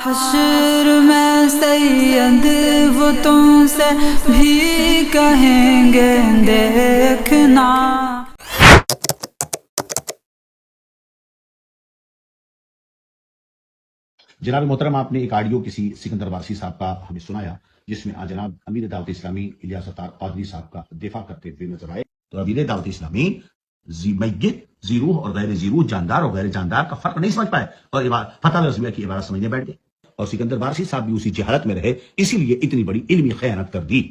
حشر میں سید وہ تم سے بھی کہیں گے دیکھنا۔ جناب محترم، آپ نے ایک آڈیو کسی سکندر وارسی صاحب کا ہمیں سنایا جس میں جناب امیر دعوت اسلامی الیاس ستار قادری صاحب کا دفاع کرتے ہوئے نظر آئے۔ تو امیر دعوت اسلامی میت، ذی روح اور غیر ذی روح، جاندار اور غیر جاندار کا فرق نہیں سمجھ پائے اور فتح رضویہ کی عبارت سمجھنے بیٹھ گئے، اور سکندر وارسی صاحب بھی اسی جہالت میں رہے، اسی لیے اتنی بڑی علمی خیانت کر دی۔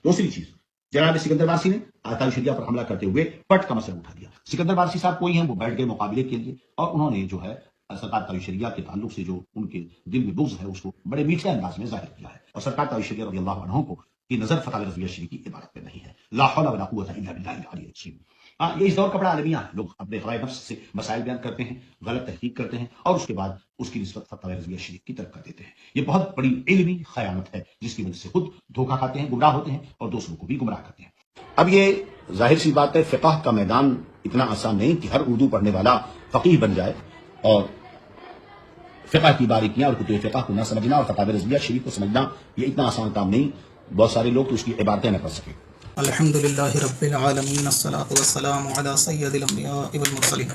دوسری چیز، جناب سکندر وارسی نے آتائی شریعہ پر حملہ کرتے ہوئے پٹ کا مسئلہ اٹھا دیا۔ سکندر وارسی صاحب کوئی ہیں، وہ بیٹھ گئے مقابلے کے لیے اور انہوں نے جو ہے سرکار تاج شریعہ کے تعلق سے جو ان کے دل میں بغض ہے اس کو بڑے میٹھے انداز میں ظاہر کیا ہے، اور سرکار تاج شریعہ رضی اللہ عنہ کی نظر فتح رضویہ شریف کی عبارت میں نہیں ہے۔ لا حول ولا قوت الا باللہ العلی العظیم۔ یہ اس دور کا بڑا المیہ ہے، لوگ اپنے خواہ نفس سے مسائل بیان کرتے ہیں، غلط تحقیق کرتے ہیں اور اس کے بعد اس کی نسبت فتح رضویہ شریف کی طرف کر دیتے ہیں۔ یہ بہت بڑی علمی خیانت ہے جس کی وجہ سے خود دھوکہ کھاتے ہیں، گمراہ ہوتے ہیں اور دوسروں کو بھی گمراہ کرتے ہیں۔ اب یہ ظاہر سی بات ہے، فقہ کا میدان اتنا آسان نہیں کہ ہر اردو پڑھنے والا فقیہ بن جائے، اور فقہ کی باریکیاں اور کتب فقہ کو نہ سمجھنا اور فتح رضویہ شریف کو سمجھنا یہ اتنا آسان کام نہیں۔ بہت سارے لوگ تو اس کی عبارتیں نہ پڑھ سکیں۔ الحمدللہ رب العالمین، الصلاۃ والسلام علی سید الانبیاء والمرسلین،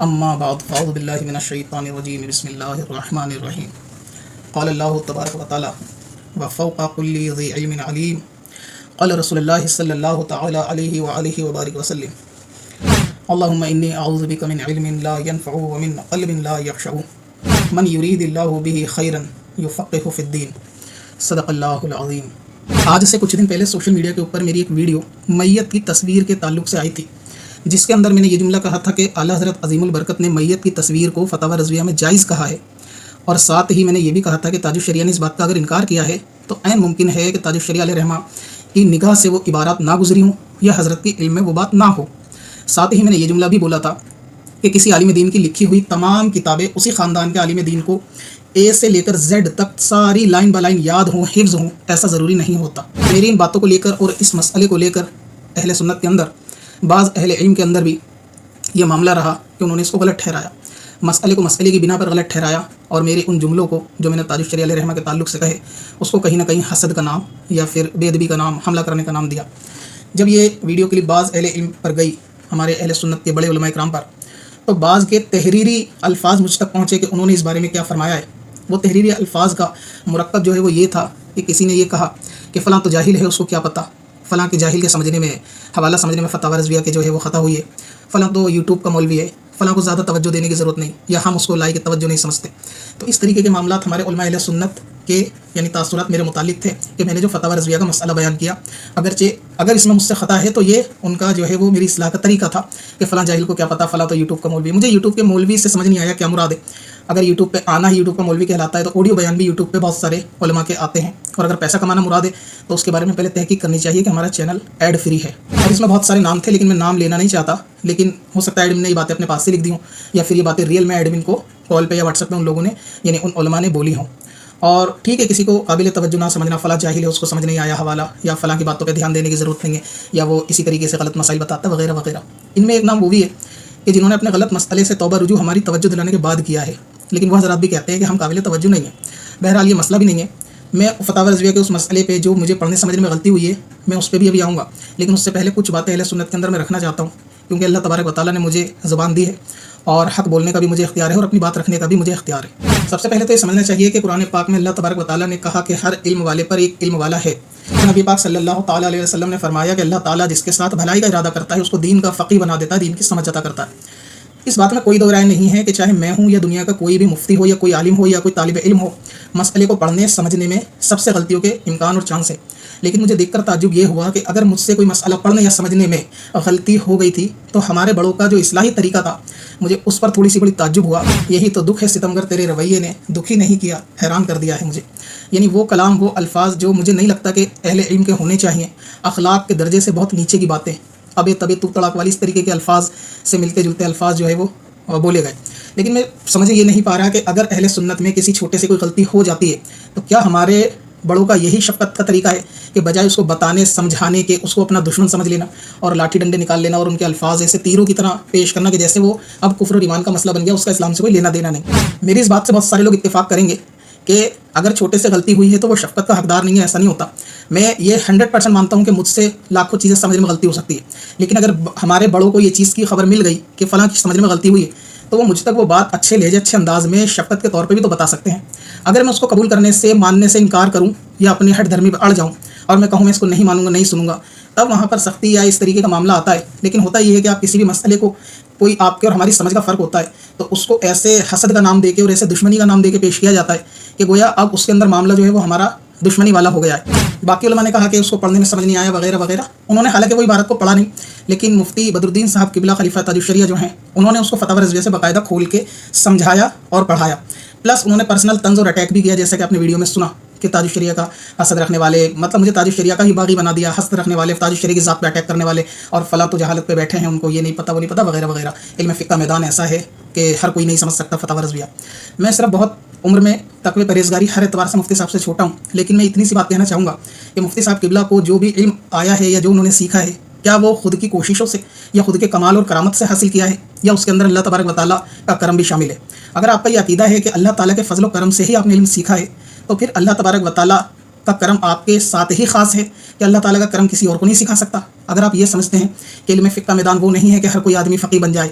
اما بعد فاعوذ باللہ من الشیطان الرجیم، بسم اللہ الرحمن الرحیم۔ قال اللہ تبارک و تعالی وفوق کل ذی علم علیم، قال رسول اللہ صلی اللہ تعالی علیہ وآلہ وبارک وسلم، اللہم انی اعوذ بک من علم لا ینفع ومن قلب لا یخشع، من یرید اللہ بہ خیرا یفقہہ فی الدین، صدق اللہ العظیم۔ آج سے کچھ دن پہلے سوشل میڈیا کے اوپر میری ایک ویڈیو میت کی تصویر کے تعلق سے آئی تھی، جس کے اندر میں نے یہ جملہ کہا تھا کہ اعلیٰ حضرت عظیم البرکت نے میت کی تصویر کو فتح رضویہ میں جائز کہا ہے، اور ساتھ ہی میں نے یہ بھی کہا تھا کہ تاج الشریعہ نے اس بات کا اگر انکار کیا ہے تو عین ممکن ہے کہ تاج الشریعہ علیہ رحمہ کی نگاہ سے وہ عبارات نہ گزری ہوں یا حضرت کے علم میں وہ بات نہ ہو۔ ساتھ ہی میں نے یہ جملہ بھی بولا تھا کہ کسی عالم دین کی لکھی ہوئی تمام کتابیں اسی خاندان کے عالم دین کو اے سے لے کر زیڈ تک ساری لائن با لائن یاد ہوں، حفظ ہوں، ایسا ضروری نہیں ہوتا۔ میری ان باتوں کو لے کر اور اس مسئلے کو لے کر اہل سنت کے اندر، بعض اہل علم کے اندر بھی یہ معاملہ رہا کہ انہوں نے اس کو غلط ٹھہرایا، مسئلے کو مسئلے کی بنا پر غلط ٹھہرایا، اور میرے ان جملوں کو جو میں نے تاج الشریعہ علیہ رحمہ کے تعلق سے کہے اس کو کہیں نہ کہیں حسد کا نام یا پھر بے ادبی کا نام، حملہ کرنے کا نام دیا۔ جب یہ ویڈیو کلپ بعض اہل علم پر گئی، ہمارے اہل سنت کے بڑے علماء کرام پر، تو بعض کے تحریری الفاظ مجھ تک پہنچے کہ انہوں نے اس بارے میں کیا فرمایا ہے۔ وہ تحریری الفاظ کا مرکب جو ہے وہ یہ تھا کہ کسی نے یہ کہا کہ فلاں تو جاہل ہے، اس کو کیا پتہ، فلاں کے جاہل کے سمجھنے میں، حوالہ سمجھنے میں فتح رضویہ کے جو ہے وہ خطا ہوئی ہے، فلاں تو یوٹیوب کا مولوی ہے، فلاں کو زیادہ توجہ دینے کی ضرورت نہیں، یا ہم اس کو لائق توجہ نہیں سمجھتے۔ تو اس طریقے کے معاملات ہمارے علماء اہل سنت کے یعنی تاثرات میرے متعلق تھے کہ میں نے جو فتح رضویہ کا مسئلہ بیان کیا، اگرچہ اگر اس میں مجھ سے خطا ہے تو یہ ان کا جو ہے وہ میری اصلاح کا طریقہ تھا کہ فلاں جاہل کو کیا پتہ، فلاں تو یوٹیوب کا مولوی۔ مجھے یوٹیوب کے مولوی سے سمجھ نہیں آیا کیا مراد ہے۔ اگر یوٹیوب پہ آنا ہی یوٹیوب کا مولوی کہلاتا ہے تو آڈیو بیان بھی یوٹیوب پہ بہت سارے علماء کے آتے ہیں، اور اگر پیسہ کمانا مراد ہے تو اس کے بارے میں پہلے تحقیق کرنی چاہیے کہ ہمارا چینل ایڈ فری ہے، اور اس میں بہت سارے نام تھے لیکن میں نام لینا نہیں چاہتا، لیکن ہو سکتا ہے ایڈمن نے یہ باتیں اپنے پاس سے لکھ دی ہوں، یا پھر یہ باتیں ریئل میں ایڈمن کو کال پہ یا واٹس ایپ پہ ان لوگوں نے یعنی ان علماء نے بولی ہوں۔ اور ٹھیک ہے، کسی کو قابل توجہ نہ سمجھنا، فلاں جاہل ہے، اس کو سمجھ نہیں آیا حوالہ، یا فلاں کی باتوں پہ دھیان دینے کی ضرورت نہیں ہے، یا وہ اسی طریقے سے غلط مسائل بتاتا ہے وغیرہ وغیرہ۔ ان میں ایک نام وہ بھی ہے کہ جنہوں نے اپنے غلط مسئلے سے توبہ رجوع ہماری توجہ دلانے کے بعد کیا ہے، لیکن وہ حضرات بھی کہتے ہیں کہ ہم قابل توجہ نہیں ہیں۔ بہرحال یہ مسئلہ بھی نہیں ہے، میں فتح رضویہ کے اس مسئلے پہ جو مجھے پڑھنے سمجھنے میں غلطی ہوئی ہے میں اس پہ بھی ابھی آؤں گا، لیکن اس سے پہلے کچھ باتیں اہل سنت کے اندر میں رکھنا چاہتا ہوں، کیونکہ اللہ تبارک و تعالیٰ نے مجھے زبان دی ہے اور حق بولنے کا بھی مجھے اختیار ہے اور اپنی بات رکھنے کا بھی مجھے اختیار ہے۔ سب سے پہلے تو یہ سمجھنا چاہیے کہ قرآن پاک میں اللہ تبارک و تعالیٰ نے کہا کہ ہر علم والے پر ایک علم والا ہے۔ نبی پاک صلی اللہ تعالیٰ علیہ وسلم نے فرمایا کہ اللہ تعالیٰ جس کے ساتھ بھلائی کا ارادہ کرتا ہے اس کو دین کا فقیہ بنا دیتا ہے، دین کی سمجھ عطا کرتا ہے۔ اس بات میں کوئی دو رائے نہیں ہے کہ چاہے میں ہوں یا دنیا کا کوئی بھی مفتی ہو یا کوئی عالم ہو یا کوئی طالب علم ہو، مسئلے کو پڑھنے سمجھنے میں سب سے غلطیوں کے امکان اور چانس ہے، لیکن مجھے دیکھ کر تعجب یہ ہوا کہ اگر مجھ سے کوئی مسئلہ پڑھنے یا سمجھنے میں غلطی ہو گئی تھی تو ہمارے بڑوں کا جو اصلاحی طریقہ تھا مجھے اس پر تھوڑی سی بڑی تعجب ہوا۔ یہی تو دکھ ہے ستمگر تیرے رویے نے دکھی نہیں کیا، حیران کر دیا ہے مجھے۔ یعنی وہ کلام، وہ الفاظ جو مجھے نہیں لگتا کہ اہل علم کے ہونے چاہیے، اخلاق کے درجے سے بہت نیچے کی باتیں، ابے تبے تو تڑاک والی اس طریقے کے الفاظ سے ملتے جلتے الفاظ جو ہے وہ بولے گئے۔ لیکن میں سمجھے یہ نہیں پا رہا کہ اگر اہل سنت میں کسی چھوٹے سے کوئی غلطی ہو جاتی ہے تو کیا ہمارے بڑوں کا یہی شفقت کا طریقہ ہے کہ بجائے اس کو بتانے سمجھانے کے اس کو اپنا دشمن سمجھ لینا اور لاٹھی ڈنڈے نکال لینا اور ان کے الفاظ ایسے تیروں کی طرح پیش کرنا کہ جیسے وہ اب کفر اور ایمان کا مسئلہ بن گیا، اس کا اسلام سے کوئی لینا دینا نہیں۔ میری اس بات سے بہت سارے لوگ اتفاق کریں گے کہ اگر چھوٹے سے غلطی ہوئی ہے تو وہ شفقت کا حقدار نہیں ہے، ایسا نہیں ہوتا۔ میں یہ 100% مانتا ہوں کہ مجھ سے لاکھوں چیزیں سمجھنے میں غلطی ہو سکتی ہے، لیکن اگر ہمارے بڑوں کو یہ چیز کی خبر مل گئی کہ فلاں کی سمجھنے میں غلطی ہوئی ہے تو وہ مجھ تک وہ بات اچھے لہجے اچھے انداز میں شفقت کے طور پہ بھی تو بتا سکتے ہیں۔ اگر میں اس کو قبول کرنے سے ماننے سے انکار کروں یا اپنی ہٹ دھرمی پہ اڑ جاؤں اور میں کہوں میں اس کو نہیں مانوں گا نہیں سنوں گا، تب وہاں پر سختی یا اس طریقے کا معاملہ آتا ہے۔ لیکن ہوتا یہ ہے کہ آپ کسی بھی مسئلے کو، کوئی آپ کے اور ہماری سمجھ کا فرق ہوتا ہے، تو اس کو ایسے حسد کا نام دے کے اور ایسے دشمنی کا نام دے کے پیش کیا جاتا ہے کہ گویا اب اس کے اندر معاملہ جو ہے وہ ہمارا دشمنی والا ہو گیا ہے۔ باقی علماء نے کہا کہ اس کو پڑھنے میں سمجھ نہیں آیا وغیرہ وغیرہ، انہوں نے حالانکہ وہ عبارت کو پڑھا نہیں، لیکن مفتی بدرالدین صاحب قبلہ خلیفہ تاج الشریعہ جو ہیں انہوں نے اس کو فتاوی رضویہ سے باقاعدہ کھول کے سمجھایا اور پڑھایا، پلس انہوں نے پرسنل طنز اور اٹیک بھی کیا، جیسا کہ آپ نے ویڈیو میں سنا کہ تاج الشریعہ کا حسد رکھنے والے، مطلب مجھے تاج الشریعہ کا ہی باغی بنا دیا، حسد رکھنے والے، تاج الشریعہ کی ذات پہ اٹیک کرنے والے، اور فلاں تو جہالت پہ بیٹھے ہیں، ان کو یہ نہیں پتہ وہ نہیں پتہ وغیرہ وغیرہ۔ علم فقہ کا میدان ایسا ہے کہ ہر کوئی نہیں سمجھ سکتا فتاوی رضویہ۔ میں صرف بہت عمر میں تقوی پرہیزگاری ہر اعتبار سے مفتی صاحب سے چھوٹا ہوں، لیکن میں اتنی سی بات کہنا چاہوں گا کہ مفتی صاحب قبلہ کو جو بھی علم آیا ہے یا جو انہوں نے سیکھا ہے، کیا وہ خود کی کوششوں سے یا خود کے کمال اور کرامت سے حاصل کیا ہے یا اس کے اندر اللہ تبارک و تعالیٰ کا کرم بھی شامل ہے؟ اگر آپ کا یہ عقیدہ ہے کہ اللہ تعالیٰ کے فضل و کرم سے ہی آپ نے علم سیکھا ہے، تو پھر اللہ تبارک و تعالیٰ کا کرم آپ کے ساتھ ہی خاص ہے کہ اللہ تعالیٰ کا کرم کسی اور کو نہیں سکھا سکتا۔ اگر آپ یہ سمجھتے ہیں کہ علم فقہ کا میدان وہ نہیں ہے کہ ہر کوئی آدمی فقی بن جائے،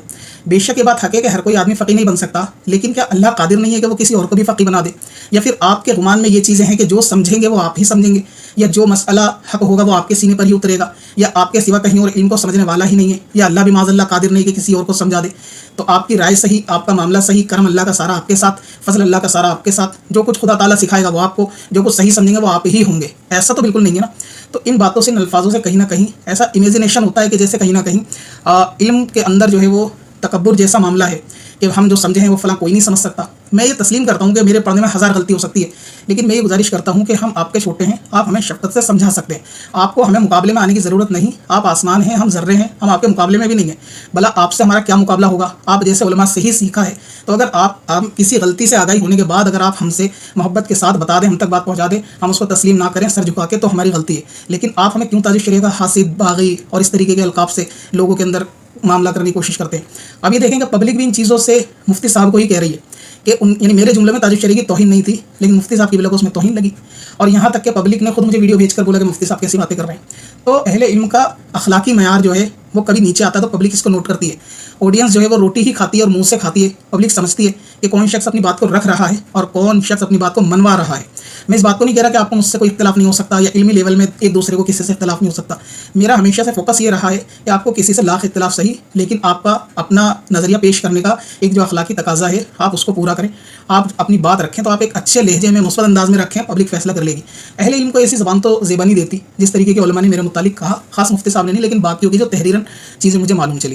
بے شک یہ بات حق ہے کہ ہر کوئی آدمی فقی نہیں بن سکتا، لیکن کیا اللہ قادر نہیں ہے کہ وہ کسی اور کو بھی فقی بنا دے؟ یا پھر آپ کے گمان میں یہ چیزیں ہیں کہ جو سمجھیں گے وہ آپ ہی سمجھیں گے، یا جو مسئلہ حق ہوگا وہ آپ کے سینے پر ہی اترے گا، یا آپ کے سوا کہیں اور علم کو سمجھنے والا ہی نہیں ہے، یا اللہ بھی معاذ اللہ قادر نہیں کہ کسی اور کو سمجھا دے؟ تو آپ کی رائے صحیح، آپ کا معاملہ صحیح، کرم اللہ کا سارا آپ کے ساتھ، فضل اللہ کا سارا آپ کے ساتھ، جو کچھ خدا تعالیٰ سکھائے گا وہ آپ کو، جو کچھ صحیح سمجھیں گے وہ آپ ہی ہوں گے، ایسا تو بالکل نہیں ہے نا۔ تو ان باتوں سے، ان الفاظوں سے کہیں نہ کہیں ایسا امیجنیشن ہوتا ہے کہ جیسے کہیں نہ کہیں علم کے اندر جو ہے وہ تکبر جیسا معاملہ ہے کہ ہم جو سمجھے ہیں وہ فلاں کوئی نہیں سمجھ سکتا۔ میں یہ تسلیم کرتا ہوں کہ میرے پڑھنے میں 1000 غلطی ہو سکتی ہے، لیکن میں یہ گزارش کرتا ہوں کہ ہم آپ کے چھوٹے ہیں، آپ ہمیں شفقت سے سمجھا سکتے ہیں، آپ کو ہمیں مقابلے میں آنے کی ضرورت نہیں، آپ آسمان ہیں ہم ذرے ہیں، ہم آپ کے مقابلے میں بھی نہیں ہیں، بھلا آپ سے ہمارا کیا مقابلہ ہوگا؟ آپ جیسے علماء سے ہی سیکھا ہے، تو اگر آپ کسی غلطی سے آگاہی ہونے کے بعد اگر آپ ہم سے محبت کے ساتھ بتا دیں، ہم تک بات پہنچا دیں، ہم اس کو تسلیم نہ کریں سر جھکا کے، تو ہماری غلطی ہے۔ لیکن آپ ہمیں کیوں تاج الشریعہ کا حاسد، باغی اور اس طریقے کے القاب سے لوگوں کے اندر معاملہ کرنے کی کوشش کرتے ہیں؟ اب یہ دیکھیں کہ پبلک بھی ان چیزوں سے مفتی صاحب کو ہی کہہ رہی ہے کہ یعنی میرے جملے میں تاج الشریعہ کی توہین نہیں تھی، لیکن مفتی صاحب کی بلا کو اس میں توہین لگی، اور یہاں تک کہ پبلک نے خود مجھے ویڈیو بھیج کر بولا کہ مفتی صاحب کیسی باتیں کر رہے ہیں۔ تو اہل علم کا اخلاقی معیار جو ہے وہ کبھی نیچے آتا ہے تو پبلک اس کو نوٹ کرتی ہے، آڈینس جو ہے وہ روٹی ہی کھاتی ہے اور منہ سے کھاتی ہے، پبلک سمجھتی ہے کہ کون شخص اپنی بات کو رکھ رہا ہے اور کون شخص اپنی بات کو منوا رہا ہے۔ میں اس بات کو نہیں کہہ رہا کہ آپ کو مجھ سے کوئی اختلاف نہیں ہو سکتا یا علمی لیول میں ایک دوسرے کو کسی سے اختلاف نہیں ہو سکتا، میرا ہمیشہ سے فوکس یہ رہا ہے کہ آپ کو کسی سے لاکھ اختلاف صحیح، لیکن آپ کا اپنا نظریہ پیش کرنے کا ایک جو اخلاقی تقاضا ہے آپ اس کو پورا کریں، آپ اپنی بات رکھیں تو آپ ایک اچھے لہجے میں مثبت انداز میں رکھیں، پبلک فیصلہ کر لے گی۔ اہل علم کو ایسی زبان تو زیبا نہیں دیتی جس طریقے کے علماء نے میرے متعلق کہا، خاص مفتی صاحب نے نہیں، لیکن باقیوں کی جو تحریراً چیزیں مجھے معلوم چلی،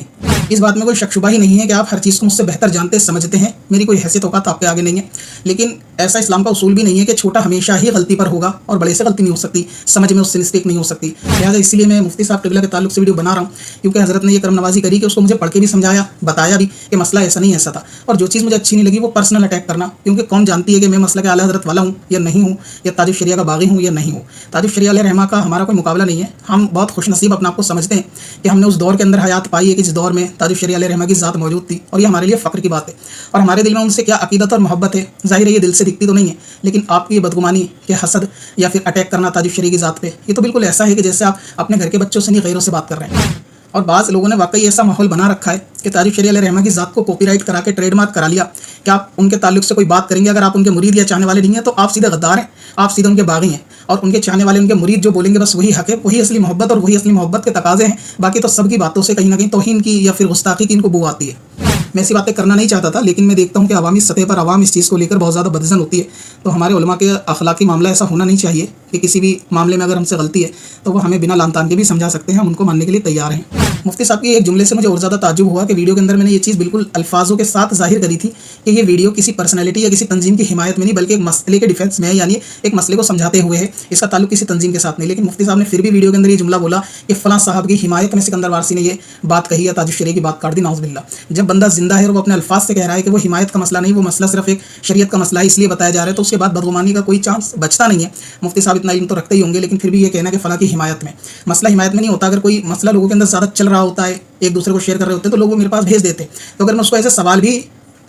اس بات میں کوئی شک شبہ ہی نہیں ہے کہ آپ ہر چیز کو مجھ سے بہتر جانتے سمجھتے ہیں، میری کوئی حیثیت اوقات آپ کے آگے نہیں ہے، لیکن ایسا اسلام کا اصول بھی نہیں ہے کہ چھوٹا ہمیشہ ہی غلطی پر ہوگا اور بڑے سے غلطی نہیں ہو سکتی، سمجھ میں اس سے مسٹیک نہیں ہو سکتی۔ لہٰذا اس لیے میں مفتی صاحب قبلہ کے تعلق سے ویڈیو بنا رہا ہوں، کیونکہ حضرت نے یہ کرم نوازی کری کہ اس کو مجھے پڑھ کے بھی سمجھایا، بتایا بھی کہ مسئلہ ایسا نہیں ایسا تھا، اور جو چیز مجھے اچھی نہیں لگی وہ پرسنل اٹیک کرنا، کیونکہ کون جانتی ہے کہ میں مسئلہ کے اعلیٰ حضرت والا ہوں یا نہیں ہوں، یا تاج الشریعہ کا باغی ہوں یا نہیں ہوں۔ تاج الشریعہ علیہ رحمہ کا ہمارا کوئی مقابلہ نہیں ہے، ہم بہت خوش نصیب اپنے آپ کو سمجھتے ہیں کہ ہم نے اس دور کے اندر حیات پائی ہے کہ جس دور میں تاج الشریعہ علیہ رحمہ کی ذات موجود تھی، اور یہ ہمارے لیے فخر کی بات ہے، اور ہمارے دل میں ان سے کیا عقیدت اور محبت ہے، ظاہر ہے یہ دل سے دکھتی تو نہیں ہے، لیکن آپ کی یہ بدگمانی کہ حسد یا پھر اٹیک کرنا تاج الشریعہ کی ذات پہ، یہ تو بالکل ایسا ہے کہ جیسے آپ اپنے گھر کے بچوں سے نہیں غیروں سے بات کر رہے ہیں۔ اور بعض لوگوں نے واقعی ایسا ماحول بنا رکھا ہے کہ تاج الشریعہ علیہ رحمہ کی ذات کو کاپی رائٹ کرا کے ٹریڈ مارک کرا لیا کہ آپ ان کے تعلق سے کوئی بات کریں گے، اگر آپ ان کے مرید یا چاہنے والے نہیں ہیں تو آپ سیدھے غدار ہیں، آپ سیدھے ان کے باغی ہیں، اور ان کے چاہنے والے ان کے مرید جو بولیں گے بس وہی حق ہے، وہی اصلی محبت اور وہی اصلی محبت کے تقاضے ہیں، باقی تو سب کی باتوں سے کہیں نہ کہیں توہین کی یا پھر گستاخی کی ان کو بو آتی ہے۔ میں ایسی باتیں کرنا نہیں چاہتا تھا، لیکن میں دیکھتا ہوں کہ عوامی سطح پر عوام اس چیز کو لے کر بہت زیادہ بدظن ہوتی ہے، تو ہمارے علماء کے اخلاقی معاملہ ایسا ہونا نہیں چاہیے کہ کسی بھی معاملے میں اگر ہم سے غلطی ہے تو وہ ہمیں بنا لان تان کے بھی سمجھا سکتے ہیں، ہم ان کو ماننے کے لیے تیار ہیں۔ مفتی صاحب کی ایک جملے سے مجھے اور زیادہ تعجب ہوا کہ ویڈیو کے اندر میں نے یہ چیز بالکل الفاظوں کے ساتھ ظاہر کری تھی کہ یہ ویڈیو کسی پرسنالٹی یا کسی تنظیم کی حمایت میں نہیں بلکہ ایک مسئلے کے ڈیفینس میں ہے، یعنی ایک مسئلے کو سمجھاتے ہوئے ہے، اس کا تعلق کسی تنظیم کے ساتھ نہیں، لیکن مفتی صاحب نے پھر بھی ویڈیو کے اندر یہ جملہ بولا کہ فلاں صاحب کی حمایت میں سکندر وارسی نے یہ بات کہی ہے، تاج الشریعہ کی بات کاٹ دی، نعوذ باللہ۔ جب بندہ زندہ ہے اور وہ اپنے الفاظ سے کہہ رہا ہے کہ وہ حمایت کا مسئلہ نہیں، وہ مسئلہ صرف ایک شریعت کا مسئلہ ہے اس لیے بتایا جا رہا ہے، تو اس کے بعد بدگمانی کا کوئی چانس بچتا نہیں ہے۔ مفتی صاحب اتنا علم تو رکھتے ہی ہوں گے، لیکن پھر بھی یہ کہنا کہ فلاں کی حمایت میں، مسئلہ حمایت میں نہیں ہوتا، اگر کوئی مسئلہ لوگوں کے اندر زیادہ چل رہا ہوتا ہے، ایک دوسرے کو شیئر کر رہے ہوتے ہیں تو لوگ میرے پاس بھیج دیتے، تو اگر میں اس کو ایسے سوال بھی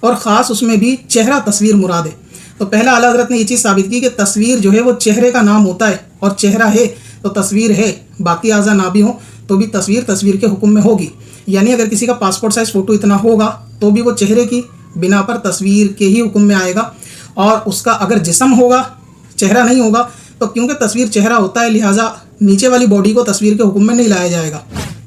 اور خاص اس میں بھی چہرہ تصویر مراد ہے. تو پہلا اعلیٰ حضرت نے یہ چیز ثابت کی کہ تصویر جو ہے وہ چہرے کا نام ہوتا ہے، اور چہرہ ہے تو تصویر ہے، باقی اعضاء نہ بھی ہوں تو بھی تصویر کے حکم میں ہوگی. یعنی اگر کسی کا پاسپورٹ سائز فوٹو اتنا ہوگا تو بھی وہ چہرے کی بنا پر تصویر کے ہی حکم میں آئے گا، اور اس کا اگر جسم ہوگا چہرہ نہیں ہوگا تو کیونکہ تصویر چہرہ ہوتا ہے لہٰذا نیچے والی باڈی کو تصویر کے حکم میں نہیں لایا جائے گا.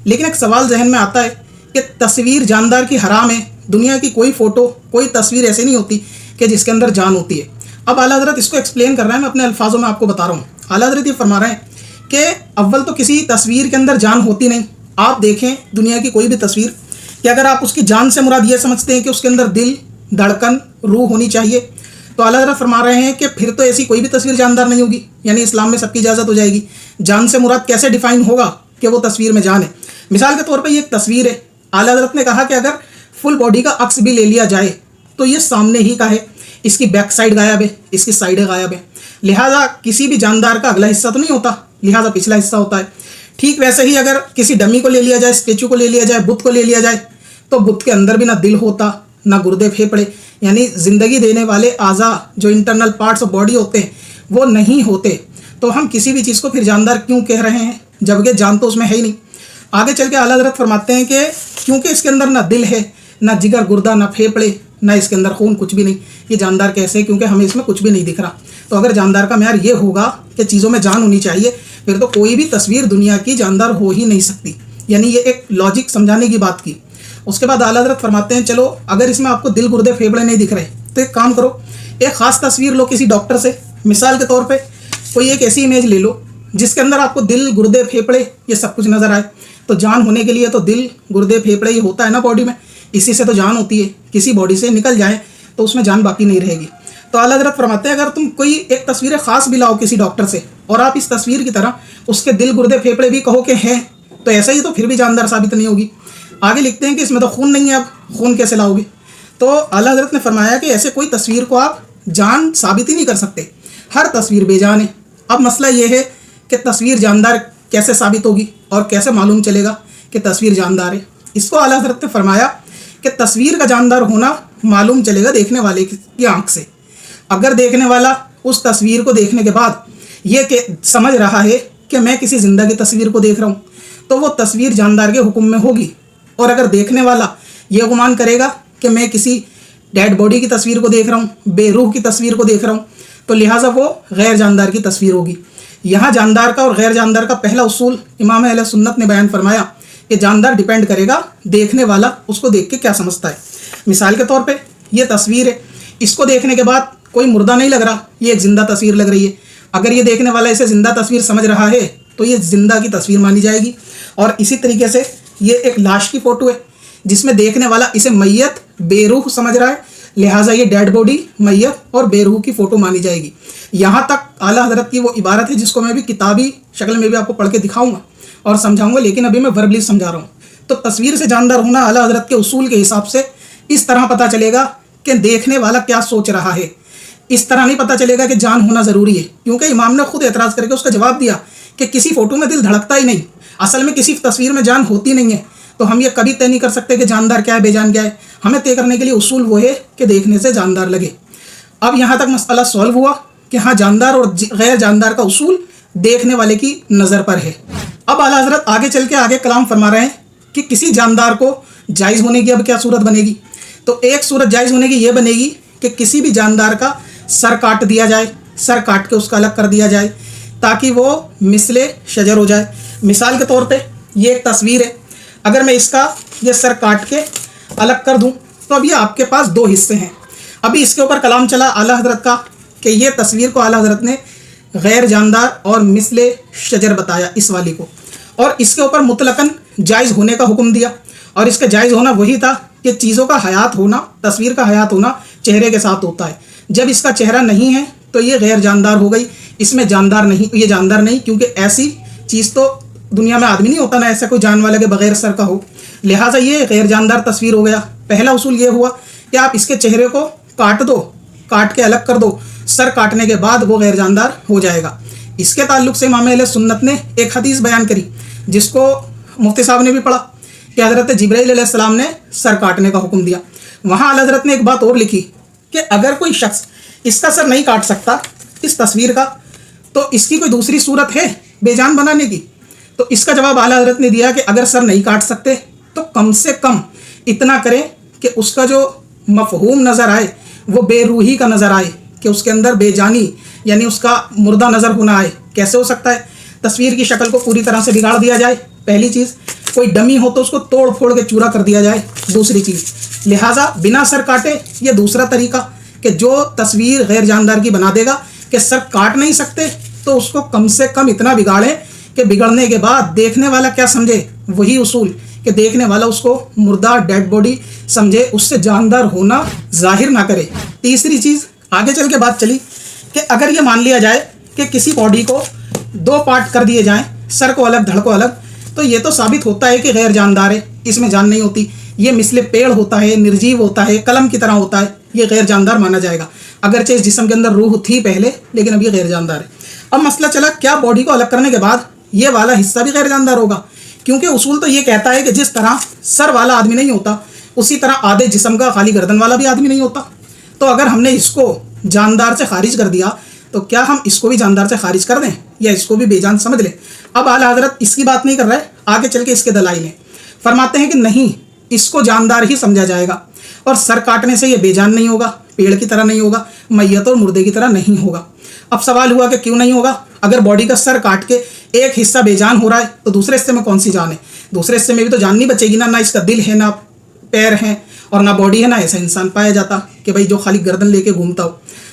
لیکن ایک سوال ذہن میں آتا ہے کہ تصویر جاندار کی حرام ہے. دنیا کی کوئی فوٹو کوئی تصویر ایسے نہیں ہوتی کہ جس کے اندر جان ہوتی ہے. اب اعلیٰ حضرت اس کو ایکسپلین کر رہے ہیں، میں اپنے الفاظوں میں آپ کو بتا رہا ہوں. اعلیٰ حضرت یہ فرما رہے ہیں کہ اول تو کسی تصویر کے اندر جان ہوتی نہیں. آپ دیکھیں دنیا کی کوئی بھی تصویر کہ اگر آپ اس کی جان سے مراد یہ سمجھتے ہیں کہ اس کے اندر دل، دھڑکن، روح ہونی چاہیے، تو اعلیٰ حضرت فرما رہے ہیں کہ پھر تو ایسی کوئی بھی تصویر جاندار نہیں ہوگی. یعنی اسلام میں سب کی اجازت ہو جائے گی. جان سے مراد کیسے ڈیفائن ہوگا کہ وہ تصویر میں جان ہے؟ مثال کے طور پہ یہ ایک تصویر ہے. اعلیٰ حضرت نے کہا کہ اگر فل باڈی کا عکس بھی لے لیا جائے تو یہ سامنے ہی کا ہے، اس کی بیک سائڈ غائب ہے، اس کی سائڈیں غائب ہے، لہٰذا کسی بھی جاندار کا اگلا حصہ تو نہیں ہوتا، لہٰذا پچھلا حصہ ہوتا ہے. ٹھیک ویسے ہی اگر کسی ڈمی کو لے لیا جائے، اسٹیچو کو لے لیا جائے، بت کو لے لیا جائے، تو بت کے اندر بھی نہ دل ہوتا نہ گردے پھیپڑے، یعنی زندگی دینے والے اعضاء جو انٹرنل پارٹس آف باڈی ہوتے ہیں وہ نہیں ہوتے. تو ہم کسی بھی چیز کو پھر جاندار کیوں کہہ رہے ہیں جبکہ جان تو اس میں ہے ہی نہیں. آگے چل کے اعلیٰ حضرت فرماتے ہیں کہ کیونکہ اس کے اندر نہ دل ہے، نہ جگر، گردہ، نہ پھیپڑے، نہ اس کے اندر خون، کچھ بھی نہیں، یہ جاندار کیسے؟ کیونکہ ہمیں اس میں کچھ بھی نہیں دکھ رہا. تو اگر جاندار کا معیار یہ ہوگا کہ چیزوں میں جان ہونی چاہیے پھر تو کوئی بھی تصویر دنیا کی جاندار ہو ہی نہیں سکتی. یعنی یہ ایک لاجک سمجھانے کی بات کی. اس کے بعد اعلیٰ حضرت فرماتے ہیں چلو اگر اس میں آپ کو دل، گردے، پھیپڑے نہیں دکھ رہے تو ایک کام کرو، ایک خاص تصویر لو کسی ڈاکٹر سے. مثال کے طور پہ کوئی ایک ایسی امیج لے لو جس کے اندر آپ کو دل، گردے، پھیپڑے یہ سب کچھ نظر آئے. تو جان ہونے کے لیے تو دل، گردے، پھیپڑے یہ ہوتا ہے نا باڈی میں، اسی سے تو جان ہوتی ہے. کسی باڈی سے نکل جائے تو اس میں جان باقی نہیں رہے گی. تو اعلیٰ حضرت فرماتے ہیں اگر تم کوئی ایک تصویر خاص بھی لاؤ کسی ڈاکٹر سے اور آپ اس تصویر کی طرح اس کے دل، گردے، پھیپڑے بھی کہو کہ ہیں تو ایسا ہی تو پھر بھی جاندار ثابت نہیں ہوگی. آگے لکھتے ہیں کہ اس میں تو خون نہیں ہے، اب خون کیسے لاؤ گے؟ تو اعلیٰ حضرت نے فرمایا کہ ایسے کوئی تصویر کو آپ جان ثابت ہی نہیں کر سکتے، ہر تصویر بے جان ہے. اب مسئلہ یہ ہے کہ تصویر جاندار کیسے ثابت ہوگی اور کیسے معلوم چلے گا کہ تصویر جاندار ہے؟ اس کو اعلیٰ حضرت نے فرمایا کہ تصویر کا جاندار ہونا معلوم چلے گا دیکھنے والے کی آنکھ سے. اگر دیکھنے والا اس تصویر کو دیکھنے کے بعد یہ کہ سمجھ رہا ہے کہ میں کسی زندہ کی تصویر کو دیکھ رہا ہوں تو وہ تصویر جاندار کے حکم میں ہوگی. اور اگر دیکھنے والا یہ گمان کرے گا کہ میں کسی ڈیڈ باڈی کی تصویر کو دیکھ رہا ہوں، بے روح کی تصویر کو دیکھ رہا ہوں، تو لہٰذا وہ غیر جاندار کی تصویر ہوگی. یہاں جاندار کا اور غیر جاندار کا پہلا اصول امام اہل سنت نے بیان فرمایا کہ جاندار ڈیپینڈ کرے گا دیکھنے والا اس کو دیکھ کے کیا سمجھتا ہے. مثال کے طور پہ یہ تصویر ہے، اس کو دیکھنے کے بعد کوئی مردہ نہیں لگ رہا، یہ ایک زندہ تصویر لگ رہی ہے. اگر یہ دیکھنے والا اسے زندہ تصویر سمجھ رہا ہے تو یہ زندہ کی تصویر مانی جائے گی. اور اسی طریقے سے یہ ایک لاش کی فوٹو ہے جس میں دیکھنے والا اسے میت، بے روح سمجھ رہا ہے، لہٰذا یہ ڈیڈ باڈی، میت اور بے روح کی فوٹو مانی جائے گی. یہاں تک اعلیٰ حضرت کی وہ عبارت ہے جس کو میں بھی کتابی شکل میں بھی آپ کو پڑھ کے دکھاؤں گا اور سمجھاؤں گا، لیکن ابھی میں وربلی سمجھا رہا ہوں. تو تصویر سے جاندار ہونا اعلیٰ حضرت کے اصول کے حساب سے اس طرح پتہ چلے گا کہ دیکھنے والا کیا سوچ رہا ہے. اس طرح نہیں پتہ چلے گا کہ جان ہونا ضروری ہے، کیونکہ امام نے خود اعتراض کر کے اس کا جواب دیا کہ کسی فوٹو میں دل دھڑکتا ہی نہیں، اصل میں کسی تصویر میں جان ہوتی نہیں ہے. تو ہم یہ کبھی طے نہیں کر سکتے کہ جاندار کیا ہے، بے جان کیا ہے. ہمیں طے کرنے کے لیے اصول وہ ہے کہ دیکھنے سے جاندار لگے. اب یہاں تک مسئلہ سولو ہوا کہ ہاں جاندار اور غیر جاندار کا اصول دیکھنے والے کی نظر پر ہے. اب اعلیٰ حضرت آگے چل کے آگے کلام فرما رہے ہیں کہ کسی جاندار کو جائز ہونے کی اب کیا صورت بنے گی. تو ایک صورت جائز ہونے کی یہ بنے گی کہ کسی بھی جاندار کا سر کاٹ دیا جائے، سر کاٹ کے اس کا الگ کر دیا جائے تاکہ وہ مثل شجر ہو جائے. مثال کے طور پہ یہ ایک تصویر ہے، اگر میں اس کا یہ سر کاٹ کے الگ کر دوں تو اب یہ آپ کے پاس دو حصے ہیں. ابھی اس کے اوپر کلام چلا اعلیٰ حضرت کا کہ یہ تصویر کو اعلیٰ حضرت نے غیر جاندار اور مثل شجر بتایا اس والی کو، اور اس کے اوپر مطلقاً جائز ہونے کا حکم دیا. اور اس کا جائز ہونا وہی تھا کہ چیزوں کا حیات ہونا، تصویر کا حیات ہونا چہرے کے ساتھ ہوتا ہے. جب اس کا چہرہ نہیں ہے تو یہ غیر جاندار ہو گئی، اس میں جاندار نہیں، یہ جاندار نہیں، کیونکہ ایسی چیز تو دنیا میں آدمی نہیں ہوتا نا ایسا کوئی جان والا کہ بغیر سر کا ہو، لہٰذا یہ غیر جاندار تصویر ہو گیا. پہلا اصول یہ ہوا کہ آپ اس کے چہرے کو کاٹ دو، کاٹ کے الگ کر دو، سر کاٹنے کے بعد وہ غیر جاندار ہو جائے گا. اس کے تعلق سے امام اہل سنت نے ایک حدیث بیان کری جس کو مفتی صاحب نے بھی پڑھا کہ حضرت جبرائیل علیہ السلام نے سر کاٹنے کا حکم دیا. وہاں اعلیٰ حضرت نے ایک بات اور لکھی کہ اگر کوئی شخص اس کا سر نہیں کاٹ سکتا اس تصویر کا تو اس کی کوئی دوسری صورت ہے بے جان بنانے کی؟ تو اس کا جواب اعلیٰ حضرت نے دیا کہ اگر سر نہیں کاٹ سکتے تو کم سے کم اتنا کریں کہ اس کا جو مفہوم نظر آئے وہ بے روحی کا نظر آئے، کہ اس کے اندر بے جانی یعنی اس کا مردہ نظر ہونا آئے۔ کیسے ہو سکتا ہے؟ تصویر کی شکل کو پوری طرح سے بگاڑ دیا جائے، پہلی چیز۔ کوئی ڈمی ہو تو اس کو توڑ پھوڑ کے چورا کر دیا جائے، دوسری چیز۔ لہٰذا بنا سر کاٹے یہ دوسرا طریقہ کہ جو تصویر غیر جاندار کی بنا دے گا کہ سر کاٹ نہیں سکتے تو اس کو کم سے کم اتنا بگاڑیں کہ بگڑنے کے بعد دیکھنے والا کیا سمجھے، وہی اصول کہ دیکھنے والا اس کو مردہ ڈیڈ باڈی سمجھے، اس سے جاندار ہونا ظاہر نہ کرے۔ تیسری چیز آگے چل کے بات چلی کہ اگر یہ مان لیا جائے کہ کسی باڈی کو دو پارٹ کر دیے جائیں، سر کو الگ دھڑ کو الگ، تو یہ تو ثابت ہوتا ہے کہ غیر جاندار ہے، اس میں جان نہیں ہوتی، یہ مثل پیڑ ہوتا ہے، نرجیو ہوتا ہے، قلم کی طرح ہوتا ہے، یہ غیر جاندار مانا جائے گا، اگرچہ اس جسم کے اندر روح تھی پہلے لیکن اب یہ غیر جاندار ہے۔ اب مسئلہ چلا کیا باڈی کو الگ کرنے کے بعد یہ والا حصہ بھی غیر جاندار ہوگا؟ کیونکہ اصول تو یہ کہتا ہے کہ جس طرح سر والا آدمی نہیں ہوتا اسی طرح آدھے جسم کا خالی گردن والا بھی آدمی نہیں ہوتا۔ تو اگر ہم نے اس کو جاندار سے خارج کر دیا تو کیا ہم اس کو بھی جاندار سے خارج کر دیں یا اس کو بھی بے جان سمجھ لیں؟ اب اعلیٰ حضرت اس کی بات نہیں کر رہے، آگے چل کے اس کے دلائل ہیں۔ فرماتے ہیں کہ نہیں، اس کو جاندار ہی سمجھا جائے گا، اور سر کاٹنے سے یہ بے جان نہیں ہوگا، پیڑ کی طرح نہیں ہوگا، میت اور مردے کی طرح نہیں ہوگا۔ اب سوال ہوا کہ کیوں نہیں ہوگا؟ اگر باڈی کا سر کاٹ کے ایک حصہ بے جان ہو رہا ہے تو دوسرے حصے میں کون سی جان ہے؟ دوسرے حصے میں بھی تو جان نہیں بچے گی نا، نہ اس کا دل ہے، نہ پیر ہیں اور نہ باڈی ہے، نہ ایسا انسان پایا جاتا کہ بھائی جو خالی گردن لے کے گھومتا ہو۔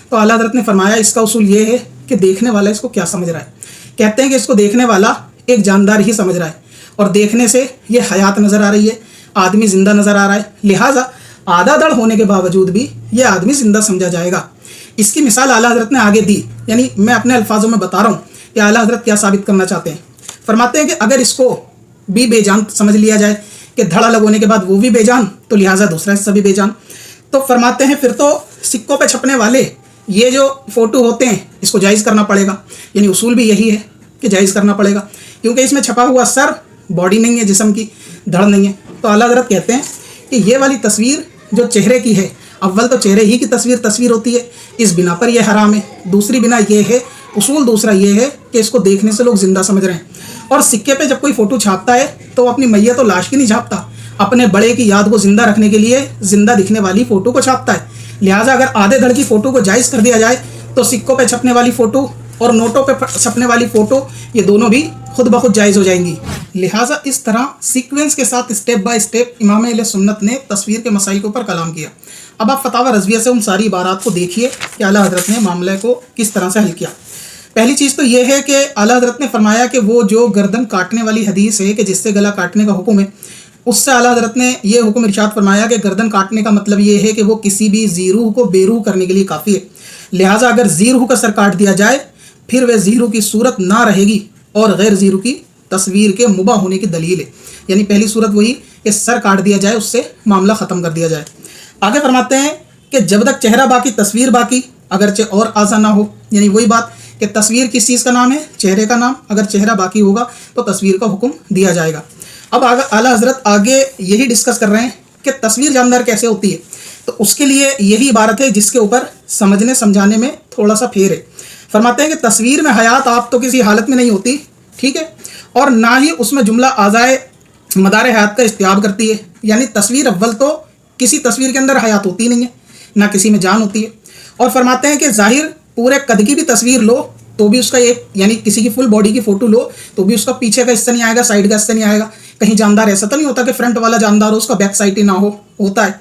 تو اعلیٰ حضرت نے فرمایا اس کا اصول یہ ہے کہ دیکھنے والا اس کو کیا سمجھ رہا ہے۔ کہتے ہیں کہ اس کو دیکھنے والا ایک جاندار ہی سمجھ رہا ہے، اور دیکھنے سے یہ حیات نظر آ رہی ہے، آدمی زندہ نظر آ رہا ہے، لہٰذا آدھا دڑ ہونے کے باوجود بھی یہ آدمی زندہ سمجھا جائے گا۔ اس کی مثال اعلیٰ حضرت نے آگے دی، یعنی میں اپنے الفاظوں میں بتا رہا ہوں کہ اعلیٰ حضرت کیا ثابت کرنا چاہتے ہیں۔ فرماتے ہیں کہ اگر اس کو بھی بے جان سمجھ لیا جائے کہ دھڑ الگ ہونے کے بعد وہ بھی بے جان، تو لہٰذا دوسرا حصہ بھی بے جان، تو فرماتے ہیں پھر تو سکوں پہ چھپنے والے یہ جو فوٹو ہوتے ہیں اس کو جائز کرنا پڑے گا، یعنی اصول بھی یہی ہے کہ جائز کرنا پڑے گا، کیونکہ اس میں چھپا ہوا سر باڈی نہیں ہے، جسم کی دھڑ نہیں ہے۔ تو اعلیٰ حضرت کہتے ہیں کہ یہ والی تصویر جو چہرے کی ہے، اول تو چہرے ہی کی تصویر ہوتی ہے، اس بنا پر یہ حرام ہے۔ دوسری بنا یہ ہے، اصول دوسرا یہ ہے کہ اس کو دیکھنے سے لوگ زندہ سمجھ رہے ہیں، اور سکے پہ جب کوئی فوٹو چھاپتا ہے تو وہ اپنی میت و لاش کی نہیں چھاپتا، اپنے بڑے کی یاد کو زندہ رکھنے کے لیے زندہ دکھنے والی فوٹو کو چھاپتا ہے۔ لہٰذا اگر آدھے دھڑ کی فوٹو کو جائز کر دیا جائے تو سکوں پہ چھپنے والی فوٹو اور نوٹوں پہ چھپنے والی فوٹو یہ دونوں بھی خود بخود جائز ہو جائیں گی۔ لہٰذا اس طرح سیکوینس کے ساتھ اسٹیپ بائی اسٹیپ امام اہل سنت نے تصویر کے مسائل کے اوپر کلام کیا۔ اب آپ فتاوی رضویہ سے ان ساری عبارات کو دیکھیے کہ اعلیٰ حضرت نے معاملے کو کس طرح سے حل کیا۔ پہلی چیز تو یہ ہے کہ اعلیٰ حضرت نے فرمایا کہ وہ جو گردن کاٹنے والی حدیث ہے کہ جس سے گلا کاٹنے کا حکم ہے، اس سے اعلیٰ حضرت نے یہ حکم ارشاد فرمایا کہ گردن کاٹنے کا مطلب یہ ہے کہ وہ کسی بھی ذی روح کو بے روح کرنے کے لیے کافی ہے، لہٰذا اگر ذی روح کا سر کاٹ دیا جائے پھر وہ ذی روح کی صورت نہ رہے گی اور غیر ذی روح کی تصویر کے مباح ہونے کی دلیل ہے، یعنی پہلی صورت وہی کہ سر کاٹ دیا جائے، اس سے معاملہ ختم کر دیا جائے۔ آگے فرماتے ہیں کہ جب تک چہرہ باقی تصویر باقی، اگرچہ اور اعضاء نہ ہو، یعنی وہی بات کہ تصویر کس چیز کا نام ہے؟ چہرے کا نام، اگر چہرہ باقی ہوگا تو تصویر کا حکم دیا جائے گا۔ اب اعلیٰ حضرت آگے یہی ڈسکس کر رہے ہیں کہ تصویر جاندار کیسے ہوتی ہے، تو اس کے لیے یہی عبارت ہے جس کے اوپر سمجھنے سمجھانے میں تھوڑا سا پھیر ہے۔ فرماتے ہیں کہ تصویر میں حیات آپ تو کسی حالت میں نہیں ہوتی، ٹھیک ہے، اور نہ ہی اس میں جملہ اعضائے مدار حیات کا استیاب کرتی ہے، یعنی تصویر اول تو کسی تصویر کے اندر حیات ہوتی نہیں ہے، نہ کسی میں جان ہوتی ہے، اور فرماتے ہیں کہ ظاہر پورے قد کی بھی تصویر لو تو بھی اس کا ایک، یعنی کسی کی فل باڈی کی فوٹو لو تو بھی اس کا پیچھے کا حصہ نہیں آئے گا، سائڈ کا حصہ نہیں آئے گا، کہیں جاندار ایسا تو نہیں ہوتا کہ فرنٹ والا جاندار ہو اس کا بیک سائڈ ہی نہ ہو، ہوتا ہے۔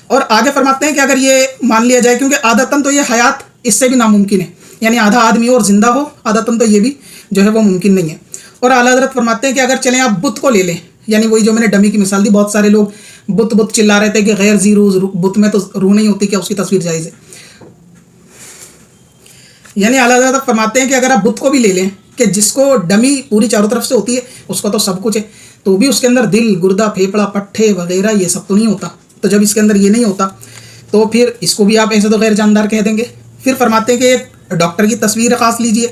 اور آگے فرماتے ہیں کہ اگر یہ مان لیا جائے، کیونکہ عادتاً تو یہ حیات اس سے بھی ناممکن ہے، یعنی آدھا آدمی اور زندہ ہو، عادتاً تو یہ بھی جو ہے وہ ممکن نہیں ہے۔ اور اعلیٰ حضرت فرماتے ہیں کہ اگر چلیں آپ بت کو لے لیں، یعنی وہی جو میں نے ڈمی کی مثال دی، بہت سارے لوگ بت چلا رہے تھے کہ غیر ذی روح، بت میں تو روح نہیں ہوتی، کیا اس کی تصویر جائز ہے؟ یعنی اعلیٰ حضرت فرماتے ہیں کہ اگر آپ بت کو بھی لے لیں کہ جس کو ڈمی پوری چاروں طرف سے ہوتی ہے، اس کو تو سب کچھ ہے، تو بھی اس کے اندر دل، گردہ، پھیپڑا، پٹھے وغیرہ یہ سب تو نہیں ہوتا، تو جب اس کے اندر یہ نہیں ہوتا تو پھر اس کو بھی آپ ایسے تو غیر جاندار کہہ دیں گے۔ پھر فرماتے ہیں کہ ایک ڈاکٹر کی تصویر خاص لیجئے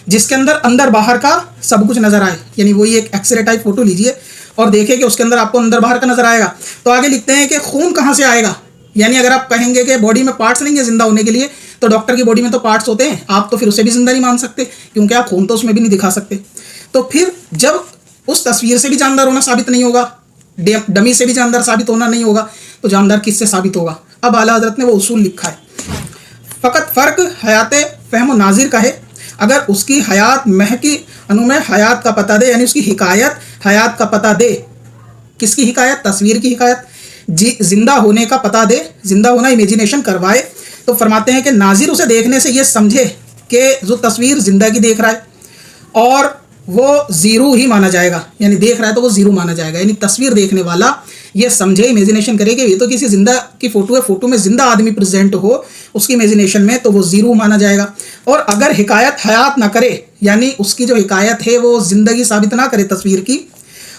جس کے اندر باہر کا سب کچھ نظر آئے، یعنی وہی ایک ایکس رے ٹائپ فوٹو لیجئے اور دیکھیں کہ اس کے اندر آپ کو اندر باہر کا نظر آئے گا۔ تو آگے لکھتے ہیں کہ خون کہاں سے آئے گا؟ یعنی اگر آپ کہیں گے کہ باڈی میں پارٹس نہیں ہے زندہ ہونے کے لیے تو ڈاکٹر کی باڈی میں تو پارٹس ہوتے ہیں, آپ تو پھر اسے بھی زندہ نہیں مان سکتے کیونکہ آپ خون تو اس میں بھی نہیں دکھا سکتے. تو پھر جب اس تصویر سے بھی جاندار ہونا ثابت نہیں ہوگا, ڈمی سے بھی جاندار ثابت ہونا نہیں ہوگا, تو جاندار کس سے ثابت ہوگا؟ اب اعلیٰ حضرت نے وہ اصول لکھا ہے. فقط فرق حیات فہم و ناظر کا ہے. اگر اس کی حیات محکی انوم حیات کا پتہ دے, یعنی اس کی حکایت حیات کا پتہ دے. کس کی حکایت؟ تصویر کی حکایت. زندہ ہونے کا پتہ دے, زندہ ہونا امیجینیشن کروائے, تو فرماتے ہیں کہ ناظر اسے دیکھنے سے یہ سمجھے کہ جو تصویر زندگی دیکھ رہا ہے اور وہ زیرو ہی مانا جائے گا, یعنی دیکھ رہا ہے تو وہ زیرو مانا جائے گا. یعنی تصویر دیکھنے والا یہ سمجھے, امیجینیشن کرے کہ یہ تو کسی زندہ کی فوٹو ہے, فوٹو میں زندہ آدمی پریزنٹ ہو اس کی امیجینیشن میں, تو وہ زیرو مانا جائے گا. اور اگر حکایت حیات نہ کرے, یعنی اس کی جو حکایت ہے وہ زندگی ثابت نہ کرے تصویر کی,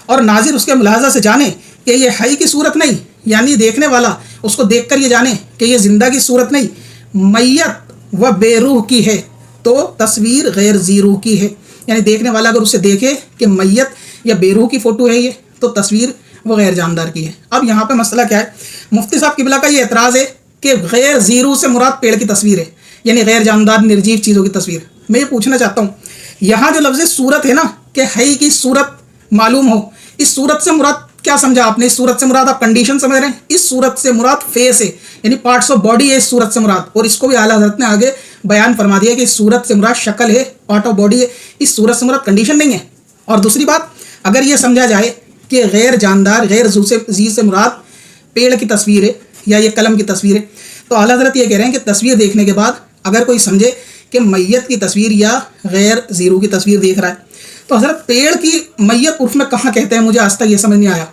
اور ناظر اس کے ملاحظہ سے جانے کہ یہ حی کی صورت نہیں, یعنی دیکھنے والا اس کو دیکھ کر یہ جانے کہ یہ زندہ کی صورت نہیں, میت و بے روح کی ہے, تو تصویر غیر زیرو کی ہے. یعنی دیکھنے والا اگر اسے دیکھے کہ میت یا بے روح کی فوٹو ہے یہ, تو تصویر وہ غیر جاندار کی ہے. اب یہاں پہ مسئلہ کیا ہے؟ مفتی صاحب قبلہ کا یہ اعتراض ہے کہ غیر زیرو سے مراد پیڑ کی تصویر ہے, یعنی غیر جاندار نرجیو چیزوں کی تصویر. میں یہ پوچھنا چاہتا ہوں, یہاں جو لفظ صورت ہے نا کہ حی کی صورت معلوم ہو, اس صورت سے مراد کیا سمجھا آپ نے؟ اس صورت سے مراد آپ کنڈیشن سمجھ رہے ہیں؟ اس صورت سے مراد فیس ہے, یعنی پارٹس آف باڈی ہے اس صورت سے مراد. اور اس کو بھی اعلیٰ حضرت نے آگے بیان فرما دیا کہ اس صورت سے مراد شکل ہے, پارٹ آف باڈی ہے, اس صورت سے مراد کنڈیشن نہیں ہے. اور دوسری بات, اگر یہ سمجھا جائے کہ غیر جاندار غیر زی سے مراد پیڑ کی تصویر ہے یا یہ قلم کی تصویر ہے, تو اعلیٰ حضرت یہ کہہ رہے ہیں کہ تصویر دیکھنے کے بعد اگر کوئی سمجھے کہ میت کی تصویر یا غیر زیرو کی تصویر دیکھ رہا ہے, تو حضرت پیڑ کی میت عرف میں کہاں کہتے ہیں؟ مجھے آج تک یہ سمجھ نہیں آیا.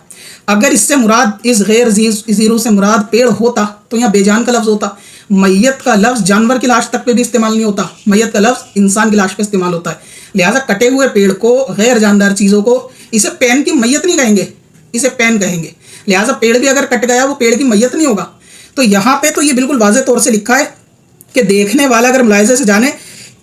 اگر اس سے مراد اس غیر زیرو سے مراد پیڑ ہوتا تو یہاں بے جان کا لفظ ہوتا. میت کا لفظ جانور کی لاش تک پہ بھی استعمال نہیں ہوتا, میت کا لفظ انسان کی لاش پہ استعمال ہوتا ہے. لہٰذا کٹے ہوئے پیڑ کو, غیر جاندار چیزوں کو, اسے پین کی میت نہیں کہیں گے, اسے پین کہیں گے. لہٰذا پیڑ بھی اگر کٹ گیا وہ پیڑ کی میت نہیں ہوگا. تو یہاں پہ تو یہ بالکل واضح طور سے لکھا ہے کہ دیکھنے والا اگر ملاحظے سے جانے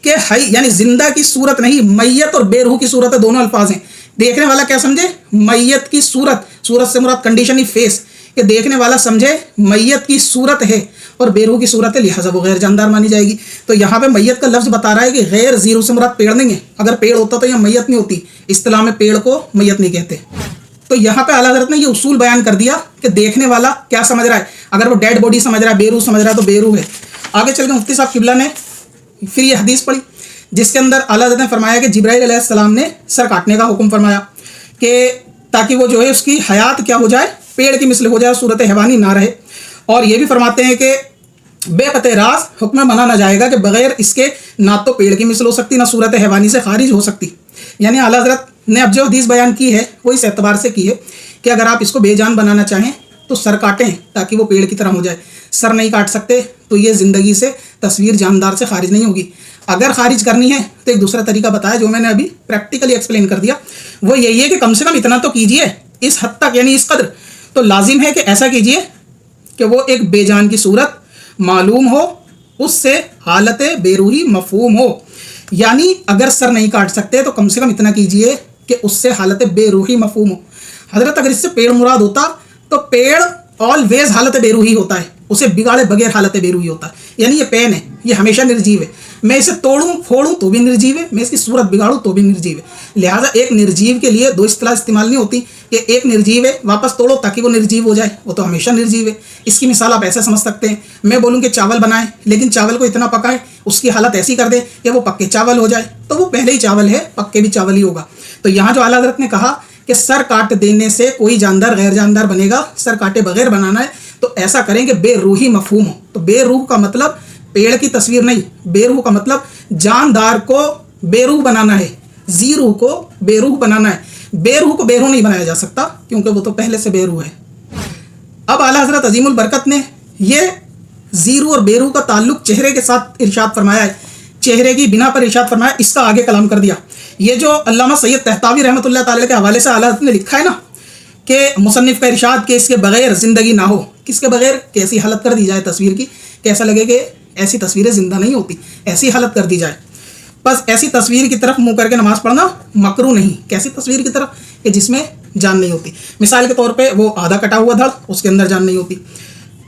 کہ حی یعنی زندہ کی صورت نہیں, میت اور بے روح کی صورت ہے, دونوں الفاظ ہیں. دیکھنے والا کیا سمجھے؟ میت کی صورت, صورت سے مراد کنڈیشن ہی فیس, کہ دیکھنے والا سمجھے میت کی صورت ہے اور بے روح کی صورت ہے, لہٰذا وہ غیر جاندار مانی جائے گی. تو یہاں پہ میت کا لفظ بتا رہا ہے کہ غیر زیرو سے مراد پیڑ نہیں ہے. اگر پیڑ ہوتا تو یہ میت نہیں ہوتی, اصطلاح میں پیڑ کو میت نہیں کہتے. تو یہاں پہ اعلیٰ حضرت نے یہ اصول بیان کر دیا کہ دیکھنے والا کیا سمجھ رہا ہے. اگر وہ ڈیڈ باڈی سمجھ رہا ہے, بے روح سمجھ رہا ہے, تو بے روح ہے. آگے چل کے مفتی صاحب قبلہ نے پھر یہ حدیث پڑھی جس کے اندر اعلیٰ حضرت نے فرمایا کہ جبرائیل علیہ السلام نے سر کاٹنے کا حکم فرمایا کہ تاکہ وہ جو ہے اس کی حیات کیا ہو جائے, پیڑ کی مثل ہو جائے, صورت حیوانی نہ رہے. اور یہ بھی فرماتے ہیں کہ بے قطع راز حکم منع نہ جائے گا کہ بغیر اس کے نہ تو پیڑ کی مثل ہو سکتی نہ صورت حیوانی سے خارج ہو سکتی. یعنی اعلیٰ حضرت نے اب جو حدیث بیان کی ہے وہ اس اعتبار سے کی ہے کہ اگر آپ اس کو بے جان بنانا چاہیں تو سر کاٹیں تاکہ وہ پیڑ کی طرح ہو جائے. سر نہیں کاٹ سکتے تو یہ زندگی سے تصویر جاندار سے خارج نہیں ہوگی. اگر خارج کرنی ہے تو ایک دوسرا طریقہ بتایا جو میں نے ابھی پریکٹیکلی ایکسپلین کر دیا, وہ یہی ہے کہ کم سے کم اتنا تو کیجئے اس حد تک, یعنی اس قدر تو لازم ہے کہ ایسا کیجئے کہ وہ ایک بے جان کی صورت معلوم ہو, اس سے حالت بے روحی مفہوم ہو. یعنی اگر سر نہیں کاٹ سکتے تو کم سے کم اتنا کیجئے کہ اس سے حالت بے روحی مفہوم ہو. حضرت اگر اس سے پیڑ مراد ہوتا تو پیڑ آلویز حالت بے روحی ہوتا ہے, اسے بگاڑے بغیر حالت بے روحی ہوتا ہے. یعنی یہ پین ہے, یہ ہمیشہ نرجیو ہے. میں اسے توڑوں پھوڑوں تو بھی نرجیو ہے, میں اس کی صورت بگاڑوں تو بھی نرجیو ہے. لہٰذا ایک نرجیو کے لیے دو اصطلاح استعمال نہیں ہوتی کہ ایک نرجیو ہے واپس توڑو تاکہ وہ نرجیو ہو جائے, وہ تو ہمیشہ نرجیو ہے. اس کی مثال آپ ایسے سمجھ سکتے ہیں, میں بولوں کہ چاول بنائیں لیکن چاول کو اتنا پکائیں اس کی حالت ایسی کر دیں کہ وہ پکے چاول ہو جائے, تو وہ پہلے ہی چاول ہے, پکے بھی چاول ہی ہوگا. تو یہاں جو اعلیٰ حضرت نے کہا کہ سر کاٹ دینے سے کوئی جاندار غیر جاندار بنے گا, سر کاٹے بغیر بنانا ہے تو ایسا کریں کہ بے روحی مفہوم ہو. تو بے روح کا مطلب پیڑ کی تصویر نہیں, بے روح کا مطلب جاندار کو بے روح بنانا ہے, زی روح کو بے روح بنانا ہے. بے روح کو بے روح نہیں بنایا جا سکتا کیونکہ وہ تو پہلے سے بے روح ہے. اب اعلیٰ حضرت عظیم البرکت نے یہ زی روح اور بے روح کا تعلق چہرے کے ساتھ ارشاد فرمایا ہے, چہرے کی بنا پر ارشاد فرمایا, اس کا آگے کلام کر دیا. یہ جو علامہ سید طحطاوی رحمۃ اللہ تعالی کے حوالے سے اعلیٰ حضرت نے لکھا ہے نا کہ مصنف کا ارشاد کہ اس کے بغیر زندگی نہ ہو, کس کے بغیر, کیسی حالت کر دی جائے تصویر کی کہ ایسا لگے کہ ایسی تصویریں زندہ نہیں ہوتی, ایسی حالت کر دی جائے. بس ایسی تصویر کی طرف منہ کر کے نماز پڑھنا مکروہ نہیں. کیسی تصویر کی طرف کہ جس میں جان نہیں ہوتی. مثال کے طور پہ وہ آدھا کٹا ہوا دھڑ, اس کے اندر جان نہیں ہوتی.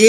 A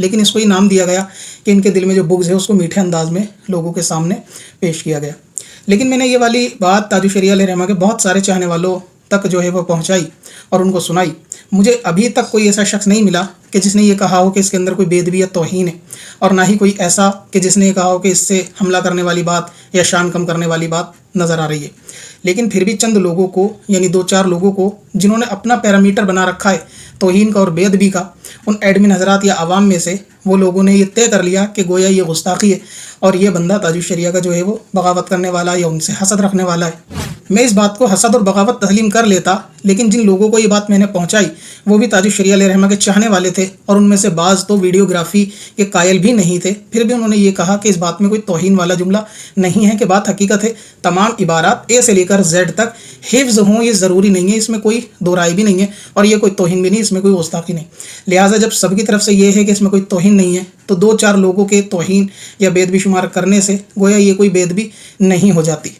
لیکن اس کو یہ نام دیا گیا کہ ان کے دل میں جو بغض ہے اس کو میٹھے انداز میں لوگوں کے سامنے پیش کیا گیا۔ لیکن میں نے یہ والی بات تاج الشریعہ علیہ رحمہ کے بہت سارے چاہنے والوں تک جو ہے وہ پہنچائی اور ان کو سنائی۔ مجھے ابھی تک کوئی ایسا شخص نہیں ملا کہ جس نے یہ کہا ہو کہ اس کے اندر کوئی بے ادبی یا توہین ہے، اور نہ ہی کوئی ایسا کہ جس نے یہ کہا ہو کہ اس سے حملہ کرنے والی بات یا شان کم کرنے والی بات نظر آ رہی ہے۔ لیکن پھر بھی چند لوگوں کو، یعنی 2-4 لوگوں کو جنہوں نے اپنا پیرامیٹر بنا رکھا ہے توہین کا اور بے ادبی کا، ان ایڈمن حضرات یا عوام میں سے وہ لوگوں نے یہ طے کر لیا کہ گویا یہ گستاخی ہے اور یہ بندہ تاج الشریعہ کا جو ہے وہ بغاوت کرنے والا یا ان سے حسد رکھنے والا ہے۔ میں اس بات کو حسد اور بغاوت تسلیم کر لیتا، لیکن جن لوگوں کو یہ بات میں نے پہنچائی وہ بھی تاج الشریعہ علیہ رحمہ کے چاہنے والے تھے، اور ان میں سے بعض تو ویڈیوگرافی کے قائل بھی نہیں تھے۔ پھر بھی انہوں نے یہ کہا کہ اس بات میں کوئی توہین والا جملہ نہیں ہے، کہ بات حقیقت ہے۔ تمام عبارات اے سے لے کر زیڈ تک حفظ ہوں یہ ضروری نہیں ہے، اس میں کوئی دو رائے بھی نہیں ہے، اور یہ کوئی توہین بھی نہیں، اس میں کوئی گستاخی نہیں۔ لہٰذا جب سب کی طرف سے یہ ہے کہ اس میں کوئی توہین نہیں ہے، تو 2-4 لوگوں کے توہین یا بے ادبی شمار کرنے سے گویا یہ کوئی بے ادبی نہیں ہو جاتی۔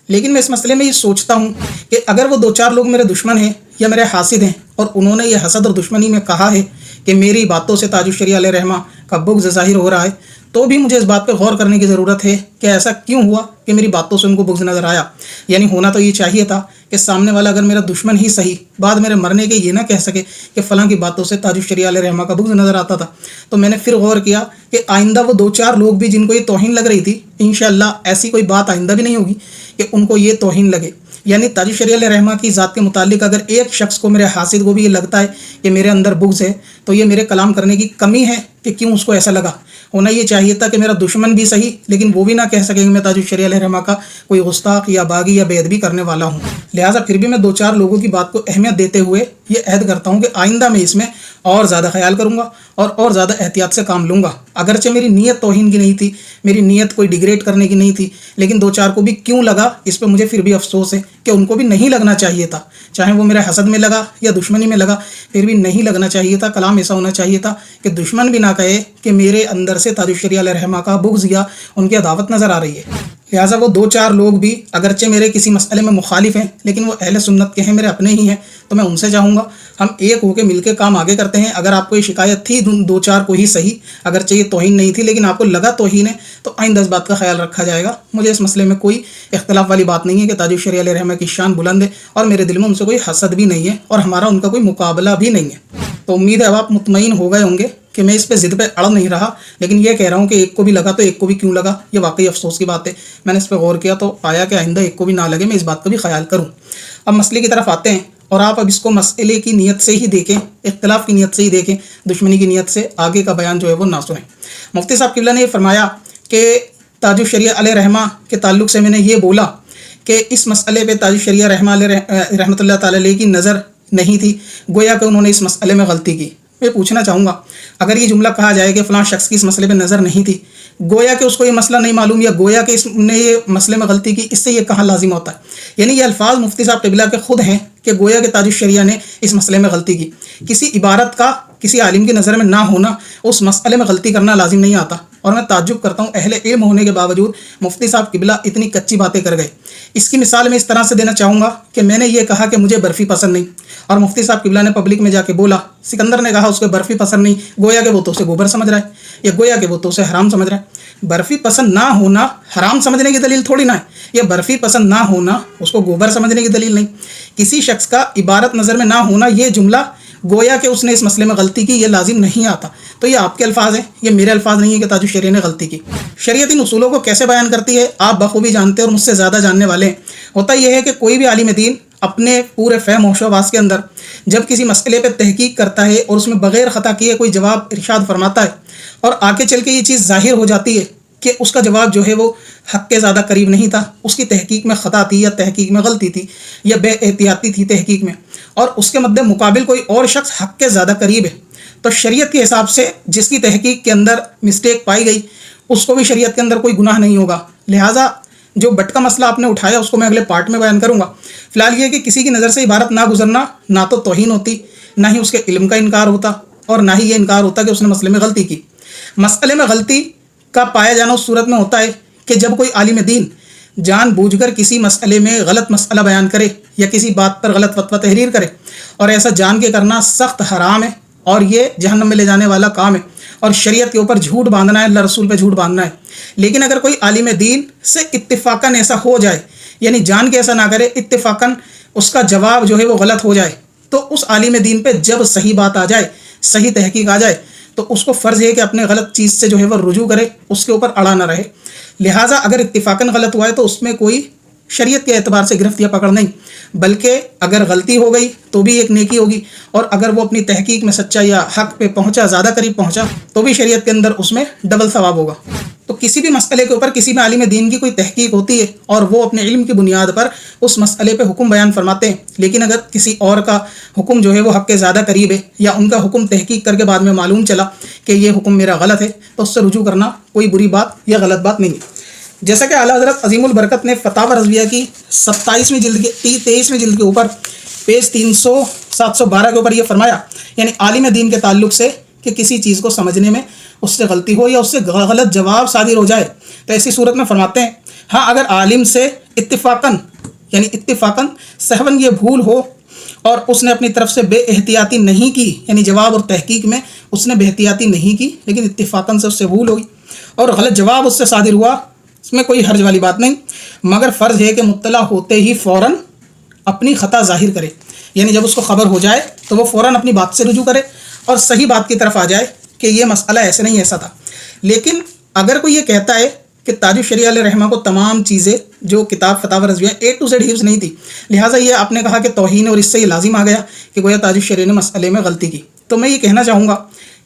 لیکن میں اس مسئلے میں یہ سوچتا ہوں کہ اگر وہ 2-4 لوگ میرے دشمن ہیں یا میرے حاسد ہیں، اور انہوں نے یہ حسد اور دشمنی میں کہا ہے کہ میری باتوں سے تاج الشریعہ علیہ رحمہ کا بغض ظاہر ہو رہا ہے، تو بھی مجھے اس بات پہ غور کرنے کی ضرورت ہے کہ ایسا کیوں ہوا کہ میری باتوں سے ان کو بغض نظر آیا۔ یعنی ہونا تو یہ چاہیے تھا کہ سامنے والا اگر میرا دشمن ہی صحیح، بعد میرے مرنے کے یہ نہ کہہ سکے کہ فلاں کی باتوں سے تاج الشریعہ علیہ رحمہ کا بغض نظر آتا تھا۔ تو میں نے پھر غور کیا کہ آئندہ وہ 2-4 لوگ بھی جن کو یہ توہین لگ رہی تھی، انشاءاللہ ایسی کوئی بات آئندہ بھی نہیں ہوگی کہ ان کو یہ توہین لگے۔ یعنی تاج الشریعہ علیہ رحمہ کی ذات کے متعلق اگر ایک شخص کو، میرے حاسد کو بھی یہ لگتا ہے کہ میرے اندر بغض ہے، تو یہ میرے کلام کرنے کی کمی ہے کہ کیوں اس کو ایسا لگا۔ ہونا یہ چاہیے تھا کہ میرا دشمن بھی صحیح، لیکن وہ بھی نہ کہہ سکے کہ میں تاج الشریعہ علیہ رحمہ کا کوئی گستاخ یا باغی یا بے ادبی کرنے والا ہوں۔ لہٰذا پھر بھی میں 2-4 لوگوں کی بات کو اہمیت دیتے ہوئے یہ عہد کرتا ہوں کہ آئندہ میں اس میں اور زیادہ خیال کروں گا اور زیادہ احتیاط سے کام لوں گا۔ اگرچہ میری نیت توہین کی نہیں تھی، میری نیت کوئی ڈیگریڈ کرنے کی نہیں تھی، لیکن 2-4 کو بھی کیوں لگا اس پہ مجھے پھر بھی افسوس ہے کہ ان کو بھی نہیں لگنا چاہیے تھا، چاہے وہ میرے حسد میں لگا یا دشمنی میں لگا، پھر بھی نہیں لگنا چاہیے تھا۔ کلام ایسا ہونا چاہیے تھا کہ دشمن بھی نہ کہے کہ میرے اندر سے تاج الشریعہ علیہ رحمہ کا بغض یا ان کی عداوت نظر آ رہی ہے۔ لہٰذا وہ 2-4 لوگ بھی اگرچہ میرے کسی مسئلے میں مخالف ہیں، لیکن وہ اہل سنت کے ہیں، میرے اپنے ہی ہیں، تو میں ان سے چاہوں گا ہم ایک ہو کے مل کے کام آگے کرتے ہیں۔ اگر آپ کو یہ شکایت تھی 2-4 کو ہی صحیح، اگرچہ یہ توہین نہیں تھی لیکن آپ کو لگا توہین ہے، تو آئندہ اس بات کا خیال رکھا جائے گا۔ مجھے اس مسئلے میں کوئی اختلاف والی بات نہیں ہے کہ تاج الشریعہ علیہ رحمہ کی شان بلند ہے، اور میرے دل میں ان سے کوئی حسد بھی نہیں ہے، اور ہمارا ان کا کوئی مقابلہ بھی نہیں ہے۔ تو امید ہے اب آپ مطمئن ہو گئے ہوں گے کہ میں اس پہ ضد پہ اڑ نہیں رہا، لیکن یہ کہہ رہا ہوں کہ ایک کو بھی لگا تو ایک کو بھی کیوں لگا، یہ واقعی افسوس کی بات ہے۔ میں نے اس پہ غور کیا تو پایا کہ آئندہ ایک کو بھی نہ لگے، میں اس بات کا بھی خیال کروں۔ اب مسئلے کی طرف آتے ہیں، اور آپ اب اس کو مسئلے کی نیت سے ہی دیکھیں، اختلاف کی نیت سے ہی دیکھیں، دشمنی کی نیت سے آگے کا بیان جو ہے وہ نہ سنیں۔ مفتی صاحب قبلہ نے یہ فرمایا کہ تاج الشریعہ علیہ رحمہ کے تعلق سے میں نے یہ بولا کہ اس مسئلے پہ تاج الشریعہ رحمۃ اللہ تعالی علیہ کی نظر نہیں تھی، گویا کہ انہوں نے اس مسئلے میں غلطی کی۔ میں پوچھنا چاہوں گا، اگر یہ جملہ کہا جائے کہ فلاں شخص کی اس مسئلے پہ نظر نہیں تھی، گویا کہ اس کو یہ مسئلہ نہیں معلوم، یا گویا کہ اس نے یہ مسئلے میں غلطی کی، اس سے یہ کہاں لازم ہوتا ہے؟ یعنی یہ الفاظ مفتی صاحب قبلہ کے خود ہیں کہ گویا کہ تاج الشریعہ نے اس مسئلے میں غلطی کی۔ کسی عبارت کا کسی عالم کی نظر میں نہ ہونا اس مسئلے میں غلطی کرنا لازم نہیں آتا، اور میں تعجب کرتا ہوں اہل علم ہونے کے باوجود مفتی صاحب قبلہ اتنی کچی باتیں کر گئے۔ اس کی مثال میں اس طرح سے دینا چاہوں گا کہ میں نے یہ کہا کہ مجھے برفی پسند نہیں، اور مفتی صاحب قبلہ نے پبلک میں جا کے بولا سکندر نے کہا اس کو برفی پسند نہیں، گویا کہ وہ تو اسے گوبر سمجھ رہا ہے، یا گویا کہ وہ تو اسے حرام سمجھ رہا ہے۔ برفی پسند نہ ہونا حرام سمجھنے کی دلیل تھوڑی نہ ہے، یا برفی پسند نہ ہونا اس کو گوبر سمجھنے کی دلیل نہیں۔ کسی شخص کا عبارت نظر میں نہ ہونا، یہ جملہ گویا کہ اس نے اس مسئلے میں غلطی کی، یہ لازم نہیں آتا۔ تو یہ آپ کے الفاظ ہیں، یہ میرے الفاظ نہیں ہے کہ تاج الشریعہ نے غلطی کی۔ شریعت ان اصولوں کو کیسے بیان کرتی ہے آپ بخوبی جانتے ہیں اور مجھ سے زیادہ جاننے والے ہیں۔ ہوتا یہ ہے کہ کوئی بھی عالم دین اپنے پورے فہم و حواس کے اندر جب کسی مسئلے پہ تحقیق کرتا ہے اور اس میں بغیر خطا کیے کوئی جواب ارشاد فرماتا ہے، اور آگے چل کے یہ چیز ظاہر ہو جاتی ہے کہ اس کا جواب جو ہے وہ حق کے زیادہ قریب نہیں تھا، اس کی تحقیق میں خطا تھی، یا تحقیق میں غلطی تھی، یا بے احتیاطی تھی تحقیق میں، اور اس کے مد مقابل کوئی اور شخص حق کے زیادہ قریب ہے، تو شریعت کے حساب سے جس کی تحقیق کے اندر مسٹیک پائی گئی اس کو بھی شریعت کے اندر کوئی گناہ نہیں ہوگا۔ لہٰذا جو بٹ کا مسئلہ آپ نے اٹھایا اس کو میں اگلے پارٹ میں بیان کروں گا۔ فی الحال یہ کہ کسی کی نظر سے عبارت نہ گزرنا نہ تو توہین ہوتی، نہ ہی اس کے علم کا انکار ہوتا، اور نہ ہی یہ انکار ہوتا کہ اس نے مسئلے میں غلطی کی۔ مسئلے میں غلطی کا پایا جانا اس صورت میں ہوتا ہے کہ جب کوئی عالم دین جان بوجھ کر کسی مسئلے میں غلط مسئلہ بیان کرے یا کسی بات پر غلط فتویٰ تحریر کرے، اور ایسا جان کے کرنا سخت حرام ہے اور یہ جہنم میں لے جانے والا کام ہے، اور شریعت کے اوپر جھوٹ باندھنا ہے، اللہ رسول پہ جھوٹ باندھنا ہے۔ لیکن اگر کوئی عالم دین سے اتفاقاً ایسا ہو جائے، یعنی جان کے ایسا نہ کرے، اتفاقاً اس کا جواب جو ہے وہ غلط ہو جائے، تو اس عالم دین پہ جب صحیح بات آ جائے، صحیح تحقیق آ جائے، تو اس کو فرض ہے کہ اپنے غلط چیز سے جو ہے وہ رجوع کرے، اس کے اوپر اڑا نہ رہے۔ لہٰذا اگر اتفاقاً غلط ہوا ہے تو اس میں کوئی شریعت کے اعتبار سے گرفت یا پکڑ نہیں، بلکہ اگر غلطی ہو گئی تو بھی ایک نیکی ہوگی، اور اگر وہ اپنی تحقیق میں سچا یا حق پہ پہنچا، زیادہ قریب پہنچا، تو بھی شریعت کے اندر اس میں ڈبل ثواب ہوگا۔ تو کسی بھی مسئلے کے اوپر کسی بھی عالم دین کی کوئی تحقیق ہوتی ہے اور وہ اپنے علم کی بنیاد پر اس مسئلے پہ حکم بیان فرماتے ہیں، لیکن اگر کسی اور کا حکم جو ہے وہ حق کے زیادہ قریب ہے، یا ان کا حکم تحقیق کر کے بعد میں معلوم چلا کہ یہ حکم میرا غلط ہے، تو اس سے رجوع کرنا کوئی بری بات یا غلط بات نہیں ہے۔ جیسا کہ اعلیٰ حضرت عظیم البرکت نے فتاوی رضویہ کی 23ویں جلد کے اوپر پیج 712 کے اوپر یہ فرمایا، یعنی عالم دین کے تعلق سے کہ کسی چیز کو سمجھنے میں اس سے غلطی ہو یا اس سے غلط جواب صادر ہو جائے، تو ایسی صورت میں فرماتے ہیں ہاں اگر عالم سے اتفاقاً سہون یہ بھول ہو اور اس نے اپنی طرف سے بے احتیاطی نہیں کی، یعنی جواب اور تحقیق میں اس نے بے احتیاطی نہیں کی، لیکن اتفاقاً سے اس سے بھول ہوئی اور غلط جواب اس سے صادر ہوا، اس میں کوئی حرج والی بات نہیں، مگر فرض ہے کہ مطلع ہوتے ہی فوراً اپنی خطا ظاہر کرے، یعنی جب اس کو خبر ہو جائے تو وہ فوراً اپنی بات سے رجوع کرے اور صحیح بات کی طرف آ جائے کہ یہ مسئلہ ایسے نہیں ایسا تھا۔ لیکن اگر کوئی یہ کہتا ہے کہ تاج الشریعہ علیہ رحمہ کو تمام چیزیں جو کتاب فتاوی رضویہ A to Z حفظ نہیں تھی، لہٰذا یہ آپ نے کہا کہ توہین، اور اس سے یہ لازم آ گیا کہ گویا تاج الشریعہ نے مسئلے میں غلطی کی، تو میں یہ کہنا چاہوں گا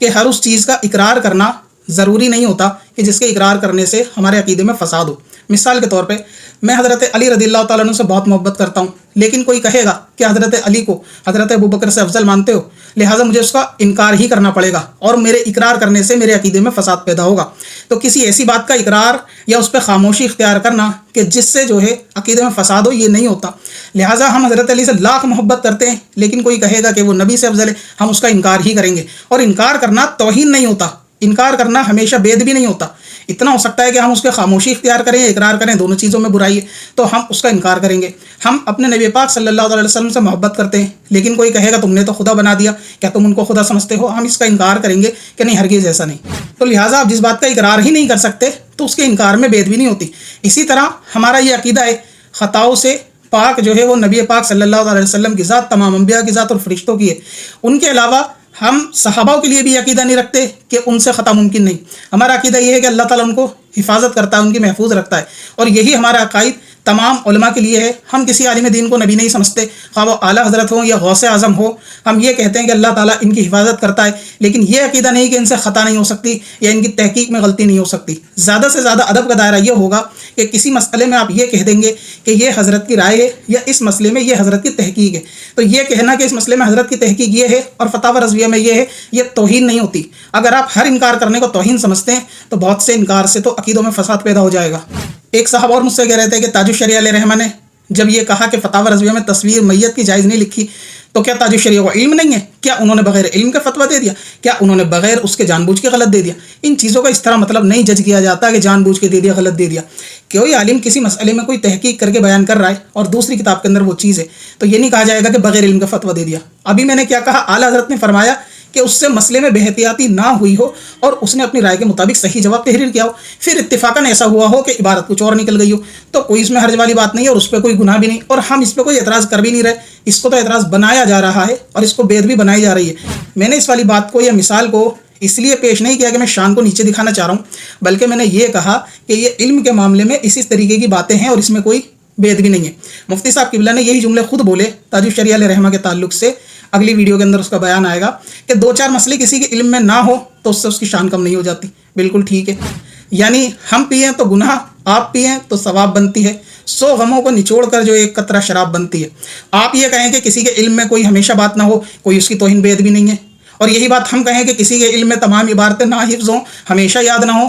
کہ ہر اس چیز کا اقرار کرنا ضروری نہیں ہوتا کہ جس کے اقرار کرنے سے ہمارے عقیدے میں فساد ہو۔ مثال کے طور پہ میں حضرت علی رضی اللہ تعالیٰ عنہ سے بہت محبت کرتا ہوں، لیکن کوئی کہے گا کہ حضرت علی کو حضرت ابوبکر سے افضل مانتے ہو، لہٰذا مجھے اس کا انکار ہی کرنا پڑے گا، اور میرے اقرار کرنے سے میرے عقیدے میں فساد پیدا ہوگا۔ تو کسی ایسی بات کا اقرار یا اس پہ خاموشی اختیار کرنا کہ جس سے جو ہے عقیدے میں فساد ہو، یہ نہیں ہوتا۔ لہٰذا ہم حضرت علی سے لاکھ محبت کرتے ہیں، لیکن کوئی کہے گا کہ وہ نبی سے افضل ہے، ہم اس کا انکار ہی کریں گے، اور انکار کرنا توہین نہیں ہوتا، انکار کرنا ہمیشہ بید بھی نہیں ہوتا۔ اتنا ہو سکتا ہے کہ ہم اس کے خاموشی اختیار کریں یا اقرار کریں، دونوں چیزوں میں برائی ہے، تو ہم اس کا انکار کریں گے۔ ہم اپنے نبی پاک صلی اللہ علیہ وسلم سے محبت کرتے ہیں، لیکن کوئی کہے گا تم نے تو خدا بنا دیا، کیا تم ان کو خدا سمجھتے ہو؟ ہم اس کا انکار کریں گے کہ نہیں، ہرگز ایسا نہیں۔ تو لہٰذا آپ جس بات کا اقرار ہی نہیں کر سکتے تو اس کے انکار میں بید بھی نہیں ہوتی۔ اسی طرح ہمارا یہ عقیدہ ہے خطاؤں سے پاک جو ہے وہ نبی پاک صلی اللہ علیہ وسلم کی ذات، تمام انبیاء کی ذات اور فرشتوں کی ہے۔ ان کے علاوہ ہم صحابہ کے لیے بھی عقیدہ نہیں رکھتے کہ ان سے خطا ممکن نہیں۔ ہمارا عقیدہ یہ ہے کہ اللہ تعالیٰ ان کو حفاظت کرتا ہے، ان کی محفوظ رکھتا ہے، اور یہی ہمارا عقائد تمام علماء کے لیے ہے۔ ہم کسی عالم دین کو نبی نہیں سمجھتے، خواہ وہ اعلیٰ حضرت ہوں یا غوث اعظم ہو، ہم یہ کہتے ہیں کہ اللہ تعالیٰ ان کی حفاظت کرتا ہے، لیکن یہ عقیدہ نہیں کہ ان سے خطا نہیں ہو سکتی یا ان کی تحقیق میں غلطی نہیں ہو سکتی۔ زیادہ سے زیادہ ادب کا دائرہ یہ ہوگا کہ کسی مسئلے میں آپ یہ کہہ دیں گے کہ یہ حضرت کی رائے ہے یا اس مسئلے میں یہ حضرت کی تحقیق ہے، تو یہ کہنا کہ اس مسئلے میں حضرت کی تحقیق یہ ہے اور فتاوی رضویہ میں یہ ہے، یہ توہین نہیں ہوتی۔ اگر آپ ہر انکار کرنے کو توہین سمجھتے ہیں تو بہت سے انکار سے تو عقیدوں میں فساد پیدا ہو جائے گا۔ ایک صاحب اور مجھ سے کہہ رہے تھے کہ تاج الشریعہ علیہ رحمہ نے جب یہ کہا کہ فتاوی رضویہ میں تصویر میت کی جائز نہیں لکھی، تو کیا تاج الشریعہ کو علم نہیں ہے؟ کیا انہوں نے بغیر علم کا فتویٰ دے دیا؟ کیا انہوں نے بغیر اس کے جان بوجھ کے غلط دے دیا؟ ان چیزوں کا اس طرح مطلب نہیں جج کیا جاتا کہ جان بوجھ کے دے دیا، غلط دے دیا۔ کوئی عالم کسی مسئلے میں کوئی تحقیق کر کے بیان کر رہا ہے اور دوسری کتاب کے اندر وہ چیز ہے، تو یہ نہیں کہا جائے گا کہ بغیر علم کا فتویٰ دے دیا۔ ابھی میں نے کیا کہا، اعلیٰ حضرت نے فرمایا کہ اس سے مسئلے میں بے احتیاطی نہ ہوئی ہو اور اس نے اپنی رائے کے مطابق صحیح جواب تحریر کیا ہو، پھر اتفاقاً ایسا ہوا ہو کہ عبارت کچھ اور نکل گئی ہو، تو کوئی اس میں حرج والی بات نہیں ہے اور اس پہ کوئی گناہ بھی نہیں، اور ہم اس پہ کوئی اعتراض کر بھی نہیں رہے۔ اس کو تو اعتراض بنایا جا رہا ہے اور اس کو بید بھی بنائی جا رہی ہے۔ میں نے اس والی بات کو یا مثال کو اس لیے پیش نہیں کیا کہ میں شان کو نیچے دکھانا چاہ رہا ہوں، بلکہ میں نے یہ کہا کہ یہ علم کے معاملے میں اسی طریقے کی باتیں ہیں اور اس میں کوئی بید بھی نہیں ہے۔ مفتی صاحب قبلہ نے یہی جملے خود بولے تاج الشریعہ علیہ رحمہ کے تعلق سے، اگلی ویڈیو کے اندر اس کا بیان آئے گا کہ 2-4 مسئلے کسی کے علم میں نہ ہو تو اس سے اس کی شان کم نہیں ہو جاتی۔ بالکل ٹھیک ہے، یعنی ہم پئیں تو گناہ، آپ پئیں تو ثواب بنتی ہے، 100 غموں کو نچوڑ کر جو ایک قطرہ شراب بنتی ہے۔ آپ یہ کہیں کہ کسی کے علم میں کوئی ہمیشہ بات نہ ہو، کوئی اس کی توہین بید بھی نہیں ہے، اور یہی بات ہم کہیں کہ کسی کے علم میں تمام عبارتیں نہ حفظ ہوں، ہمیشہ یاد نہ ہو،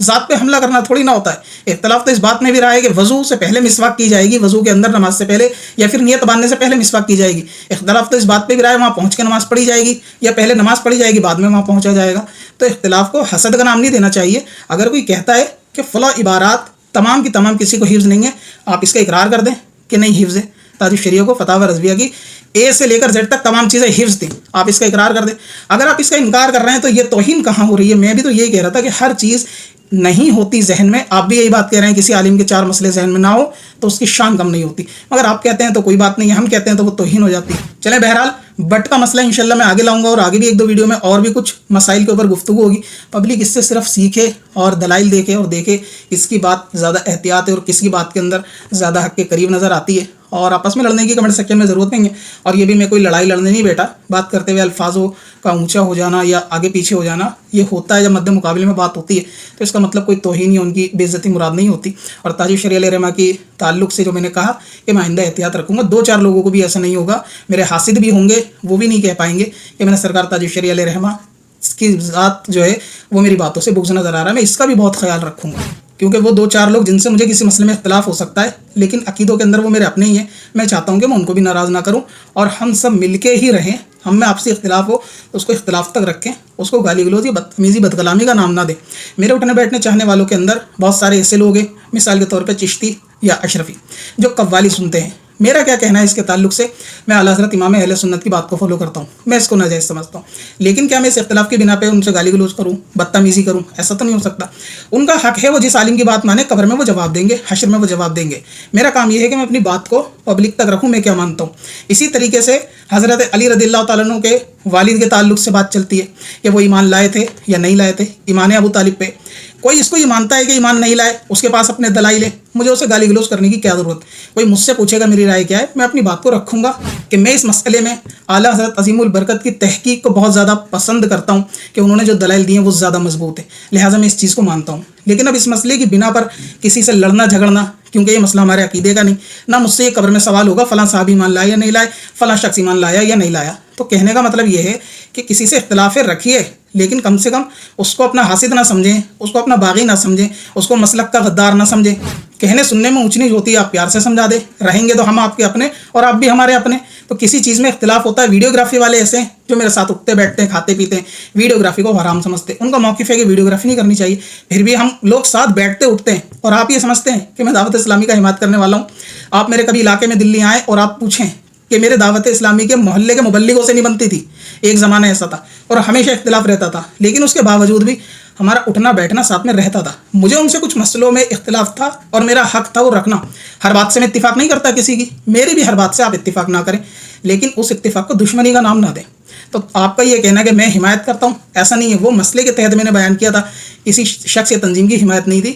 ذات پہ حملہ کرنا تھوڑی نہ ہوتا ہے۔ اختلاف تو اس بات میں بھی رہا ہے کہ وضو سے پہلے مسواک کی جائے گی، وضو کے اندر نماز سے پہلے، یا پھر نیت باندھنے سے پہلے مسواک کی جائے گی۔ اختلاف تو اس بات پہ بھی رہا ہے وہاں پہنچ کے نماز پڑھی جائے گی یا پہلے نماز پڑھی جائے گی بعد میں وہاں پہنچا جائے گا۔ تو اختلاف کو حسد کا نام نہیں دینا چاہیے۔ اگر کوئی کہتا ہے کہ فلاں عبارات تمام کی تمام کسی کو حفظ نہیں ہے، آپ اس کا اقرار کر دیں کہ نہیں حفظ ہے۔ تاج الشریعہ کو فتاوی رضویہ کی اے سے لے کر زیڈ تک تمام چیزیں حفظ تھیں، آپ اس کا اقرار کر دیں۔ اگر آپ اس کا انکار کر رہے ہیں تو یہ توہین کہاں ہو رہی ہے؟ میں بھی تو یہی کہہ رہا تھا کہ ہر چیز نہیں ہوتی ذہن میں، آپ بھی یہی بات کہہ رہے ہیں کسی عالم کے 4 مسئلے ذہن میں نہ ہو تو اس کی شان کم نہیں ہوتی، مگر آپ کہتے ہیں تو کوئی بات نہیں ہے، ہم کہتے ہیں تو وہ توہین ہو جاتی ہے۔ چلیں بہرحال بٹ کا مسئلہ انشاءاللہ میں آگے لاؤں گا، اور آگے بھی 1-2 ویڈیو میں اور بھی کچھ مسائل کے اوپر گفتگو ہوگی۔ پبلک اس سے صرف سیکھے اور دلائل دیکھے اور دیکھے اس کی بات زیادہ احتیاط ہے اور کس کی بات کے اندر زیادہ حق کے قریب نظر آتی ہے، اور آپس میں لڑنے کی کمنٹ سیکشن میں ضرورت نہیں ہے۔ اور یہ بھی میں کوئی لڑائی لڑنے نہیں بیٹھا، بات کرتے ہوئے الفاظوں کا اونچا ہو جانا یا آگے پیچھے ہو جانا یہ ہوتا ہے جب مد مقابلے میں بات ہوتی ہے، تو اس کا مطلب کوئی توہین یا ان کی بے عزتی مراد نہیں ہوتی۔ اور تاج الشریعہ علیہ رحمہ کی تعلق سے جو میں نے کہا کہ میں آئندہ احتیاط رکھوں گا، 2-4 لوگوں کو بھی ایسا نہیں ہوگا، میرے حاسد بھی ہوں گے وہ بھی نہیں کہہ پائیں گے کہ میں نے سرکار تاج الشریعہ علیہ رحمہ کی ذات جو ہے وہ میری باتوں سے بغض نظر آ رہا ہے، میں اس کا بھی بہت خیال رکھوں گا، کیونکہ وہ 2-4 لوگ جن سے مجھے کسی مسئلے میں اختلاف ہو سکتا ہے لیکن عقیدوں کے اندر وہ میرے اپنے ہی ہیں، میں چاہتا ہوں کہ میں ان کو بھی ناراض نہ کروں اور ہم سب مل کے ہی رہیں۔ ہم میں آپسی اختلاف ہو تو اس کو اختلاف تک رکھیں، اس کو گالی گلوچ یا بدتمیزی بدکلامی کا نام نہ دیں۔ میرے اٹھنے بیٹھنے چاہنے والوں کے اندر بہت سارے ایسے لوگ ہیں، مثال کے طور پہ چشتی یا اشرفی، جو قوالی سنتے ہیں۔ میرا کیا کہنا ہے اس کے تعلق سے؟ میں اعلیٰ حضرت امام اہل سنت کی بات کو فالو کرتا ہوں، میں اس کو ناجائز سمجھتا ہوں، لیکن کیا میں اس اختلاف کی بنا پہ ان سے گالی گلوچ کروں، بدتمیزی کروں؟ ایسا تو نہیں ہو سکتا۔ ان کا حق ہے، وہ جس عالم کی بات مانے، قبر میں وہ جواب دیں گے، حشر میں وہ جواب دیں گے۔ میرا کام یہ ہے کہ میں اپنی بات کو پبلک تک رکھوں، میں کیا مانتا ہوں۔ اسی طریقے سے حضرت علی رضی اللہ تعالیٰ عنہ کے والد کے تعلق سے بات چلتی ہے کہ وہ ایمان لائے تھے یا نہیں لائے تھے ایمان ابو طالب پہ۔ کوئی اس کو یہ مانتا ہے کہ ایمان نہیں لائے، اس کے پاس اپنے دلائل ہیں، مجھے اسے گالی گلوچ کرنے کی کیا ضرورت؟ کوئی مجھ سے پوچھے گا میری رائے کیا ہے، میں اپنی بات کو رکھوں گا کہ میں اس مسئلے میں اعلیٰ حضرت عظیم البرکت کی تحقیق کو بہت زیادہ پسند کرتا ہوں کہ انہوں نے جو دلائل دیے ہیں وہ زیادہ مضبوط ہے، لہٰذا میں اس چیز کو مانتا ہوں۔ لیکن اب اس مسئلے کی بنا پر کسی سے لڑنا جھگڑنا، کیونکہ یہ مسئلہ ہمارے عقیدے کا نہیں، نہ مجھ سے یہ قبر میں سوال ہوگا فلاں صحابی ایمان لایا یا نہیں لائے، فلاں شخص ایمان لایا یا نہیں لایا۔ تو کہنے کا مطلب یہ ہے کہ کسی سے اختلاف رکھیے لیکن کم سے کم اس کو اپنا حاسد نہ سمجھیں، اس کو اپنا باغی نہ سمجھیں، اس کو مسلک کا غدار نہ سمجھیں۔ کہنے سننے میں اونچ نیچ ہوتی ہے، آپ پیار سے سمجھا دیں، رہیں گے تو ہم آپ کے اپنے اور آپ بھی ہمارے اپنے۔ تو کسی چیز میں اختلاف ہوتا ہے، ویڈیوگرافی والے ایسے ہیں جو میرے ساتھ اٹھتے بیٹھتے ہیں، کھاتے پیتے ہیں، ویڈیوگرافی کو حرام سمجھتے ہیں، ان کا موقف ہے کہ ویڈیوگرافی نہیں کرنی چاہیے، پھر بھی ہم لوگ ساتھ بیٹھتے اٹھتے ہیں، اور آپ یہ سمجھتے ہیں کہ میں دعوت اسلامی کا حمایت کرنے والا ہوں۔ آپ میرے کبھی علاقے میں دلی آئیں اور آپ پوچھیں کہ میرے دعوت اسلامی کے محلے کے مبلغوں سے نہیں بنتی تھی، ایک زمانہ ایسا تھا اور ہمیشہ اختلاف رہتا تھا، لیکن اس کے باوجود بھی ہمارا اٹھنا بیٹھنا ساتھ میں رہتا تھا۔ مجھے ان سے کچھ مسئلوں میں اختلاف تھا اور میرا حق تھا وہ رکھنا، ہر بات سے میں اتفاق نہیں کرتا کسی کی، میری بھی ہر بات سے آپ اتفاق نہ کریں، لیکن اس اتفاق کو دشمنی کا نام نہ دیں۔ تو آپ کا یہ کہنا کہ میں حمایت کرتا ہوں، ایسا نہیں ہے، وہ مسئلے کے تحت میں نے بیان کیا تھا، کسی شخص یا تنظیم کی حمایت نہیں تھی۔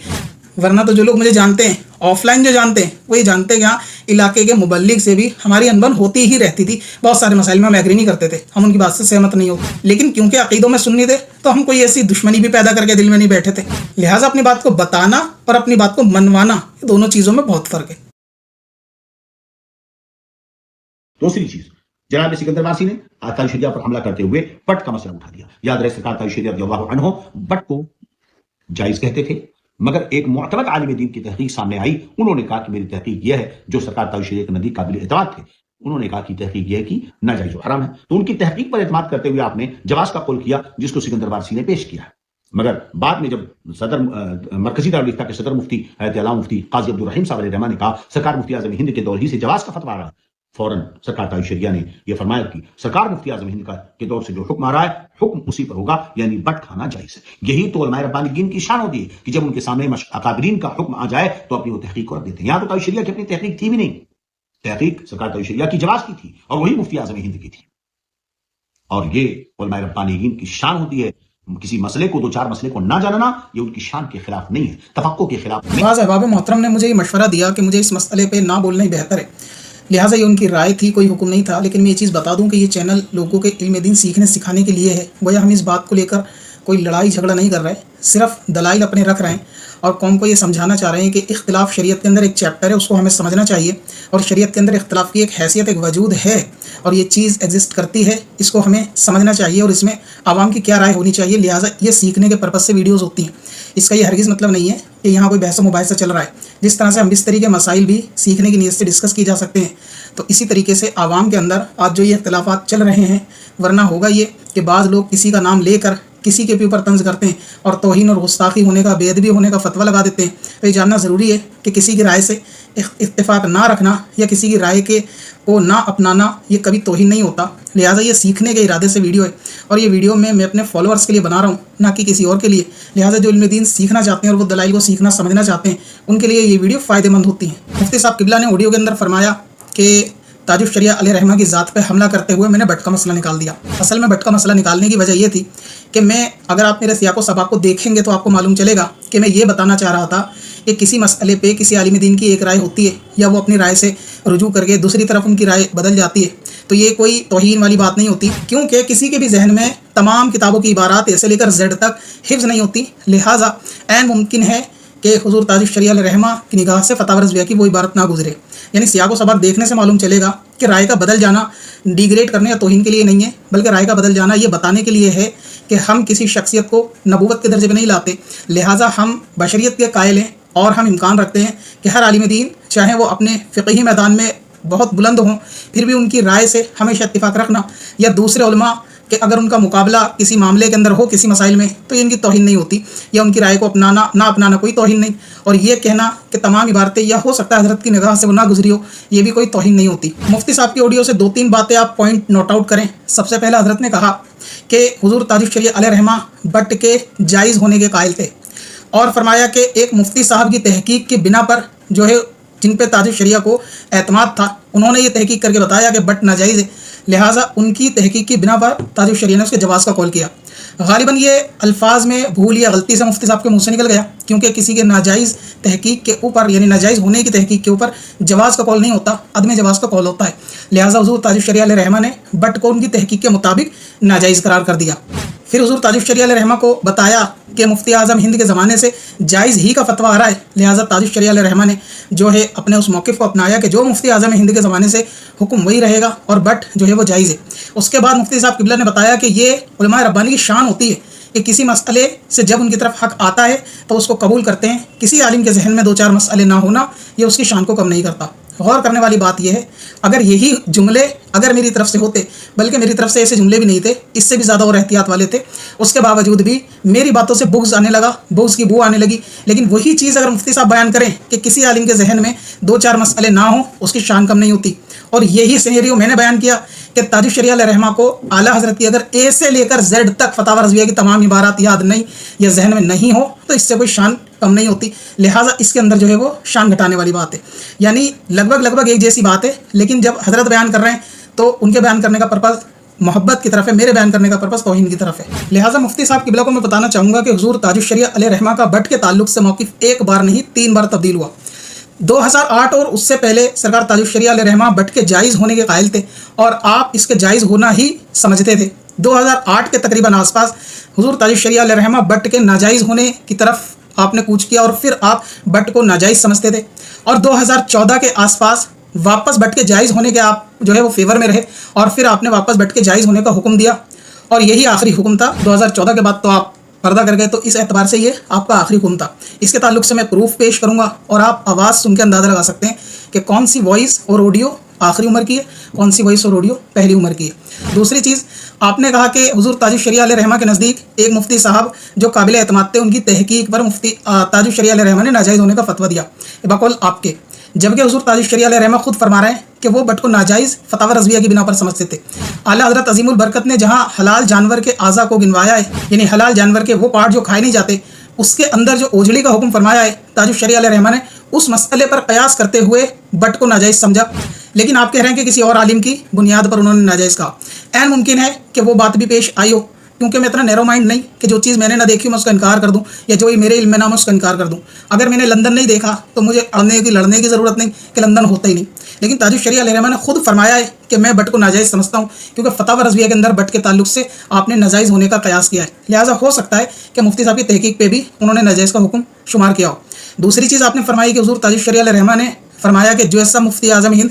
ورنہ تو جو لوگ مجھے جانتے ہیں آف لائن جو جانتے ہیں وہ یہ جانتے ہیں کہ ہاں علاقے کے مبلغ سے بھی ہماری انبن ہوتی ہی رہتی تھی، بہت سارے مسائل میں ہم ایگری نہیں کرتے تھے، ہم ان کی بات سے سہمت نہیں ہوتے، لیکن کیونکہ عقیدوں میں سنی تھے تو ہم کوئی ایسی دشمنی بھی پیدا کر کے دل میں نہیں بیٹھے تھے۔ لہٰذا اپنی بات کو بتانا اور اپنی بات کو منوانا، دونوں چیزوں میں بہت فرق ہے۔ دوسری چیز، جناب سکندر وارسی نے تاج الشریعہ پر حملہ کرتے ہوئے بٹ کا مسئلہ اٹھا دیا۔ یاد رہے سرکار تاج الشریعہ رضی اللہ عنہ بٹ کو جائز کہتے تھے، مگر ایک معتبر عالم دین کی تحقیق سامنے آئی، انہوں نے کہا کہ میری تحقیق یہ ہے، جو سرکار تاج الشریعہ کے نزدیک قابل اعتماد تھے، انہوں نے کہا کہ تحقیق یہ ہے کہ ناجائز و حرام ہے، تو ان کی تحقیق پر اعتماد کرتے ہوئے آپ نے جواز کا قول کیا جس کو سکندر وارسی نے پیش کیا ہے۔ مگر بعد میں جب صدر مرکزی دارالفتہ کے صدر مفتی حیات علامہ مفتی قاضی عبدالرحیم صاحب علیہ الرحمہ نے کہا سرکار مفتی اعظم ہند کے دور ہی سے جواز کا فتویٰ آ رہا، فوراً سرکار تاج الشریعہ نے یہ فرمایا کہ سرکار مفتی اعظم ہند کے دور سے جو حکم آ رہا ہے حکم اسی پر ہوگا، یعنی بٹ کھانا جائز ہے۔ یہی تو علماء ربانیین کی شان ہوتی ہے کہ جب ان کے سامنے اکابرین کا حکم آ جائے تو اپنی وہ تحقیق کو رکھ دیتے ہیں۔ یہاں تو تاج الشریعہ کی اپنی تحقیق تھی بھی نہیں، تحقیق سرکار تاج الشریعہ کی جواز کی تھی اور وہی مفتی اعظم ہند کی تھی، اور یہ علماء ربانیین کی شان ہوتی ہے۔ کسی مسئلے کو، 2-4 مسئلے کو نہ جاننا یہ ان کی شان کے خلاف نہیں ہے، تفقہ کے خلاف نہیں۔ بعض احباب محترم نے مجھے یہ مشورہ دیا کہ مجھے اس مسئلے پہ نہ بولنا ہی بہتر ہے، لہٰذا یہ ان کی رائے تھی، کوئی حکم نہیں تھا، لیکن میں یہ چیز بتا دوں کہ یہ چینل لوگوں کے علم دین سیکھنے سکھانے کے لیے ہے، گویا ہم اس بات کو لے کر کوئی لڑائی جھگڑا نہیں کر رہے، صرف دلائل اپنے رکھ رہے ہیں اور قوم کو یہ سمجھانا چاہ رہے ہیں کہ اختلاف شریعت کے اندر ایک چیپٹر ہے، اس کو ہمیں سمجھنا چاہیے، اور شریعت کے اندر اختلاف کی ایک حیثیت، ایک وجود ہے اور یہ چیز ایگزسٹ کرتی ہے، اس کو ہمیں سمجھنا چاہیے اور اس میں عوام کی کیا رائے ہونی چاہیے، لہٰذا یہ سیکھنے کے پرپس سے ویڈیوز ہوتی ہیں۔ اس کا یہ ہرگز مطلب نہیں ہے کہ یہاں کوئی بحث و مباحثہ چل رہا ہے. جس طرح سے ہم بستری کے مسائل بھی سیکھنے کی نیت سے ڈسکس کی جا سکتے ہیں، تو اسی طریقے سے عوام کے اندر آج جو یہ اختلافات چل رہے ہیں، ورنہ ہوگا یہ کہ بعض لوگ کسی کا نام لے کر کسی کے بھی اوپر طنز کرتے ہیں اور توہین اور گستاخی ہونے کا، بے ادبی ہونے کا فتویٰ لگا دیتے ہیں. تو یہ جاننا ضروری ہے کہ کسی کی رائے سے اتفاق نہ رکھنا یا کسی کی رائے کو نہ اپنانا یہ کبھی توہین نہیں ہوتا. لہٰذا یہ سیکھنے کے ارادے سے ویڈیو ہے، اور یہ ویڈیو میں اپنے فالوورز کے لیے بنا رہا ہوں، نہ کہ کسی اور کے لیے. لہٰذا جو علم دین سیکھنا چاہتے ہیں اور وہ دلائل کو سیکھنا سمجھنا چاہتے ہیں، ان کے لیے یہ ویڈیو فائدہ مند ہوتی ہے. مفتی صاحب قبلہ نے آڈیو کے اندر فرمایا کہ تاج الشریعہ علیہ رحمہ کی ذات پہ حملہ کرتے ہوئے میں نے بٹ کا مسئلہ نکال دیا. اصل میں بٹ کا مسئلہ نکالنے کی وجہ یہ تھی کہ اگر آپ میرے سیاق و سباق کو دیکھیں گے تو آپ کو معلوم چلے گا کہ میں یہ بتانا چاہ رہا تھا کہ کسی مسئلے پہ کسی عالم دین کی ایک رائے ہوتی ہے، یا وہ اپنی رائے سے رجوع کر کے دوسری طرف ان کی رائے بدل جاتی ہے، تو یہ کوئی توہین والی بات نہیں ہوتی، کیونکہ کسی کے بھی ذہن میں تمام کتابوں کی عبارات اے سے لے کر زیڈ تک حفظ نہیں ہوتی. لہٰذا عین ممکن ہے کہ حضور تاج الشریعہ علیہ رحمہ کی نگاہ سے فتاوی رضویہ کی وہ عبارت نہ گزرے. یعنی سیاق و سباق دیکھنے سے معلوم چلے گا کہ رائے کا بدل جانا ڈیگریڈ کرنے یا توہین کے لیے نہیں ہے، بلکہ رائے کا بدل جانا یہ بتانے کے لیے ہے کہ ہم کسی شخصیت کو نبوت کے درجے پہ نہیں لاتے. لہٰذا ہم بشریت کے قائل ہیں، اور ہم امکان رکھتے ہیں کہ ہر عالم دین چاہے وہ اپنے فقہی میدان میں بہت بلند ہوں، پھر بھی ان کی رائے سے ہمیشہ اتفاق رکھنا، یا دوسرے علماء کہ اگر ان کا مقابلہ کسی معاملے کے اندر ہو کسی مسائل میں تو یہ ان کی توہین نہیں ہوتی، یا ان کی رائے کو اپنانا نہ اپنانا کوئی توہین نہیں. اور یہ کہنا کہ تمام عبارتیں یا ہو سکتا ہے حضرت کی نگاہ سے وہ نہ گزری ہو، یہ بھی کوئی توہین نہیں ہوتی. مفتی صاحب کی آڈیو سے 2-3 باتیں آپ پوائنٹ نوٹ آؤٹ کریں. سب سے پہلا حضرت نے کہا کہ حضور تاج الشریعہ علیہ رحمہ بٹ کے جائز ہونے کے قائل تھے، اور فرمایا کہ ایک مفتی صاحب کی تحقیق کی بنا پر جو ہے جن پہ تاج الشریعہ کو اعتماد تھا، انہوں نے یہ تحقیق کر کے بتایا کہ بٹ ناجائز ہے. لہٰذا ان کی تحقیق کی بنا پر تاج الشریعہ نے اس کے جواز کا قول کیا. غالباً یہ الفاظ میں بھول یا غلطی سے مفتی صاحب کے منہ سے نکل گیا، کیونکہ کسی کے ناجائز تحقیق کے اوپر، یعنی ناجائز ہونے کی تحقیق کے اوپر جواز کا قول نہیں ہوتا، عدم جواز کا قول ہوتا ہے. لہٰذا حضور تاج الشریعہ علیہ رحمہ نے بٹ کو ان کی تحقیق کے مطابق ناجائز قرار کر دیا. پھر حضور تاج الشریعہ علیہ رحمہ کو بتایا کہ مفتی اعظم ہند کے زمانے سے جائز ہی کا فتویٰ آ رہا ہے. لہٰذا تاج الشریعہ علیہ رحمہ نے جو ہے اپنے اس موقف کو اپنایا کہ جو مفتی اعظم ہند کے زمانے سے حکم وہی رہے گا، اور بٹ جو ہے وہ جائز ہے. اس کے بعد مفتی صاحب قبلہ نے بتایا کہ یہ علماء ربانی کی شان ہوتی ہے کہ کسی مسئلے سے جب ان کی طرف حق آتا ہے تو اس کو قبول کرتے ہیں. کسی عالم کے ذہن میں 2-4 مسئلے نہ ہونا یہ اس کی شان کو کم نہیں کرتا. غور کرنے والی بات یہ ہے، اگر یہی جملے اگر میری طرف سے ہوتے، بلکہ میری طرف سے ایسے جملے بھی نہیں تھے، اس سے بھی زیادہ اور احتیاط والے تھے، اس کے باوجود بھی میری باتوں سے بغض آنے لگا، بغض کی بو آنے لگی. لیکن وہی چیز اگر مفتی صاحب بیان کریں کہ کسی عالم کے ذہن میں 2-4 مسئلے نہ ہوں، اس کی شان کم نہیں ہوتی. اور یہی سینیریو میں نے بیان کیا کہ تاج الشریعہ علیہ رحمہ کو اعلیٰ حضرت کی اگر اے سے لے کر زیڈ تک فتاوی رضویہ کی تمام عبارات یاد نہیں یا ذہن میں نہیں ہو تو اس سے کوئی شان کم نہیں ہوتی. لہٰذا اس کے اندر جو ہے وہ شان گھٹانے والی بات ہے. یعنی لگ بھگ ایک جیسی بات ہے، لیکن جب حضرت بیان کر رہے ہیں تو ان کے بیان کرنے کا پرپس محبت کی طرف ہے، میرے بیان کرنے کا پرپس توہین کی طرف ہے. لہٰذا مفتی صاحب قبلہ کو میں بتانا چاہوں گا کہ حضور تاج الشریعہ علیہ رحمہ کا بٹ کے تعلق سے موقف ایک بار نہیں 3 بار تبدیل ہوا. 2008 اور اس سے پہلے سرکار تاج الشریعہ علیہ رحمہ بٹ کے جائز ہونے کے قائل تھے، اور آپ اس کے جائز ہونا ہی سمجھتے تھے. 2008 کے تقریباً آس پاس حضور تاج الشریعہ علیہ رحمہ بٹ کے ناجائز ہونے کی طرف آپ نے کوچ کیا، اور پھر آپ بٹ کو ناجائز سمجھتے تھے. اور 2014 کے آس پاس واپس بٹ کے جائز ہونے کے آپ جو ہے وہ فیور میں رہے، اور پھر آپ نے واپس بٹ کے جائز ہونے کا حکم دیا، اور یہی آخری حکم تھا. 2014 کے بعد تو آپ پردہ کر گئے، تو اس اعتبار سے یہ آپ کا آخری حکم تھا. اس کے تعلق سے میں پروف پیش کروں گا، اور آپ آواز سن کے اندازہ لگا سکتے ہیں کہ کون سی وائس اور آڈیو آخری عمر کی ہے، کون سی وائس اور آڈیو پہلی عمر کی ہے. دوسری چیز، آپ نے کہا کہ حضور تاج الشریعہ علیہ رحمہ کے نزدیک ایک مفتی صاحب جو قابل اعتماد تھے، ان کی تحقیق پر مفتی تاج الشریعہ علیہ رحمہ نے ناجائز ہونے کا فتویٰ دیا بقول آپ کے، جبکہ حضور تاج الشریعہ علیہ رحمہ خود فرما رہے ہیں کہ وہ بٹ کو ناجائز فتاوی رضویہ کی بنا پر سمجھتے تھے. اعلیٰ حضرت عظیم البرکت نے جہاں حلال جانور کے اعضاء کو گنوایا ہے، یعنی حلال جانور کے وہ پارٹ جو کھائے نہیں جاتے، اس کے اندر جو اوجھڑی کا حکم فرمایا ہے، تاج الشریعہ علیہ رحمہ نے اس مسئلے پر قیاس کرتے ہوئے بٹ کو ناجائز سمجھا. لیکن آپ کہہ رہے ہیں کہ کسی اور عالم کی بنیاد پر انہوں نے ناجائز کہا. عین ممکن ہے کہ وہ بات بھی پیش آئی ہو، کیونکہ میں اتنا نیرو مائنڈ نہیں کہ جو چیز میں نے نہ دیکھی میں اس کا انکار کر دوں، یا جو میرے علم میں نہ میں اس کا انکار کر دوں. اگر میں نے لندن نہیں دیکھا تو مجھے لڑنے کی ضرورت نہیں کہ لندن ہوتا ہی نہیں. لیکن تاج الشریعہ علیہ رحمہ نے خود فرمایا ہے کہ میں بٹ کو ناجائز سمجھتا ہوں، کیونکہ فتاوی رضویہ کے اندر بٹ کے تعلق سے آپ نے ناجائز ہونے کا قیاس کیا ہے. لہٰذا ہو سکتا ہے کہ مفتی صاحب کی تحقیق پہ بھی انہوں نے ناجائز کا حکم شمار کیا ہو. دوسری چیز آپ نے فرمائی کہ حضور تاج الشریعہ علیہ رحمہ نے فرمایا کہ جو ایسا مفتی اعظم ہند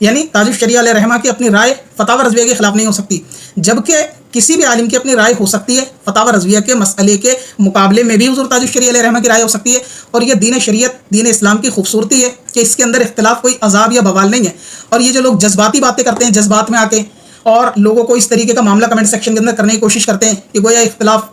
یعنی تاج الشریعہ علیہ رحمہ کی اپنی رائے فتاوی رضویہ کے خلاف نہیں ہو سکتی، جبکہ کسی بھی عالم کی اپنی رائے ہو سکتی ہے فتاوی رضویہ کے مسئلے کے مقابلے میں بھی حضور تاج الشریعہ علیہ رحمہ کی رائے ہو سکتی ہے. اور یہ دین شریعت، دین اسلام کی خوبصورتی ہے کہ اس کے اندر اختلاف کوئی عذاب یا بوال نہیں ہے. اور یہ جو لوگ جذباتی باتیں کرتے ہیں، جذبات میں آ کے اور لوگوں کو اس طریقے کا معاملہ کمنٹ سیکشن کے اندر کرنے کی کوشش کرتے ہیں کہ گویا اختلاف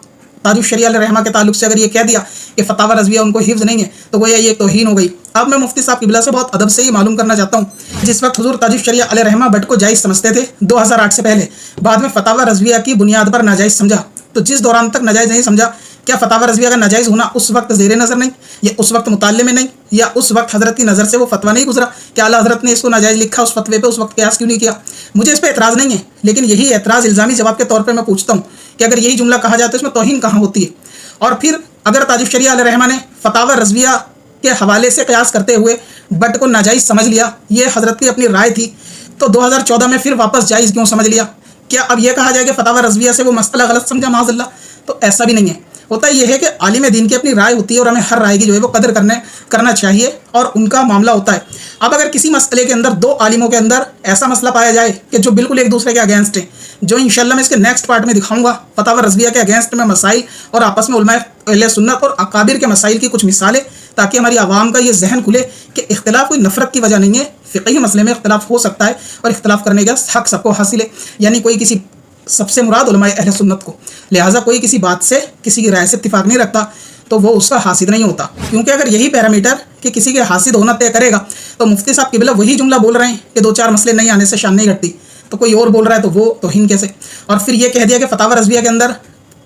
تاج الشریعہ علیہ رحمہ کے تعلق سے اگر یہ کہہ دیا کہ فتاوی رضویہ ان کو حفظ نہیں ہے تو گویا یہ توہین ہو گئی. اب میں مفتی صاحب قبلہ سے بہت ادب سے یہ معلوم کرنا چاہتا ہوں، جس وقت حضور تاج الشریعہ علیہ رحمہ بٹ کو جائز سمجھتے تھے 2008 سے پہلے، بعد میں فتاوی رضویہ کی بنیاد پر ناجائز سمجھا، تو جس دوران تک ناجائز نہیں سمجھا، کیا فتاوی رضویہ کا ناجائز ہونا اس وقت زیر نظر نہیں، یا اس وقت مطالعے میں نہیں، یا اس وقت حضرت کی نظر سے وہ فتویٰ نہیں گزرا کہ اعلیٰ حضرت نے اس کو ناجائز لکھا، اس فتوے پہ اس وقت قیاس کیوں نہیں کیا؟ مجھے اس پہ اعتراض نہیں ہے، لیکن یہی اعتراض الزامی جواب کے طور پہ میں پوچھتا ہوں کہ اگر یہی جملہ کہا جاتا ہے اس میں توہین کہاں ہوتی ہے؟ اور پھر اگر تاج الشریعہ علیہ رحمہ نے فتاوی رضویہ کے حوالے سے قیاس کرتے ہوئے بٹ کو ناجائز سمجھ لیا، یہ حضرت کی اپنی رائے تھی، تو 2014 میں پھر واپس جائز کیوں سمجھ لیا؟ کیا اب یہ کہا جائے کہ فتاوی رضویہ سے وہ مسئلہ غلط سمجھا معاذ اللہ؟ تو ایسا بھی نہیں ہے. ہوتا یہ ہے کہ عالم دین کی اپنی رائے ہوتی ہے اور ہمیں ہر رائے کی جو ہے وہ قدر کرنا چاہیے اور ان کا معاملہ ہوتا ہے. اب اگر کسی مسئلے کے اندر دو عالموں کے اندر ایسا مسئلہ پایا جائے کہ جو بالکل ایک دوسرے کے اگینسٹ ہیں، جو انشاءاللہ میں اس کے نیکسٹ پارٹ میں دکھاؤں گا، فتاوی رضویہ کے اگینسٹ میں مسائل اور آپس میں علماء اہل سنت اور اکابر کے مسائل کی کچھ مثالیں، تاکہ ہماری عوام کا یہ ذہن کھلے کہ اختلاف کوئی نفرت کی وجہ نہیں ہے، فقہی مسئلے میں اختلاف ہو سکتا ہے اور اختلاف کرنے کا حق سب کو حاصل ہے. یعنی کوئی کسی سب سے مراد علماء اہل سنت کو، لہٰذا کوئی کسی بات سے، کسی کی رائے سے اتفاق نہیں رکھتا تو وہ اس کا حاسد نہیں ہوتا. کیونکہ اگر یہی پیرامیٹر کہ کسی کے حاسد ہونا طے کرے گا تو مفتی صاحب قبلہ وہی جملہ بول رہے ہیں کہ 2-4 مسئلے نہیں آنے سے شان نہیں گھٹتی، تو کوئی اور بول رہا ہے تو وہ توہین کیسے؟ اور پھر یہ کہہ دیا کہ فتاوی رضویہ کے اندر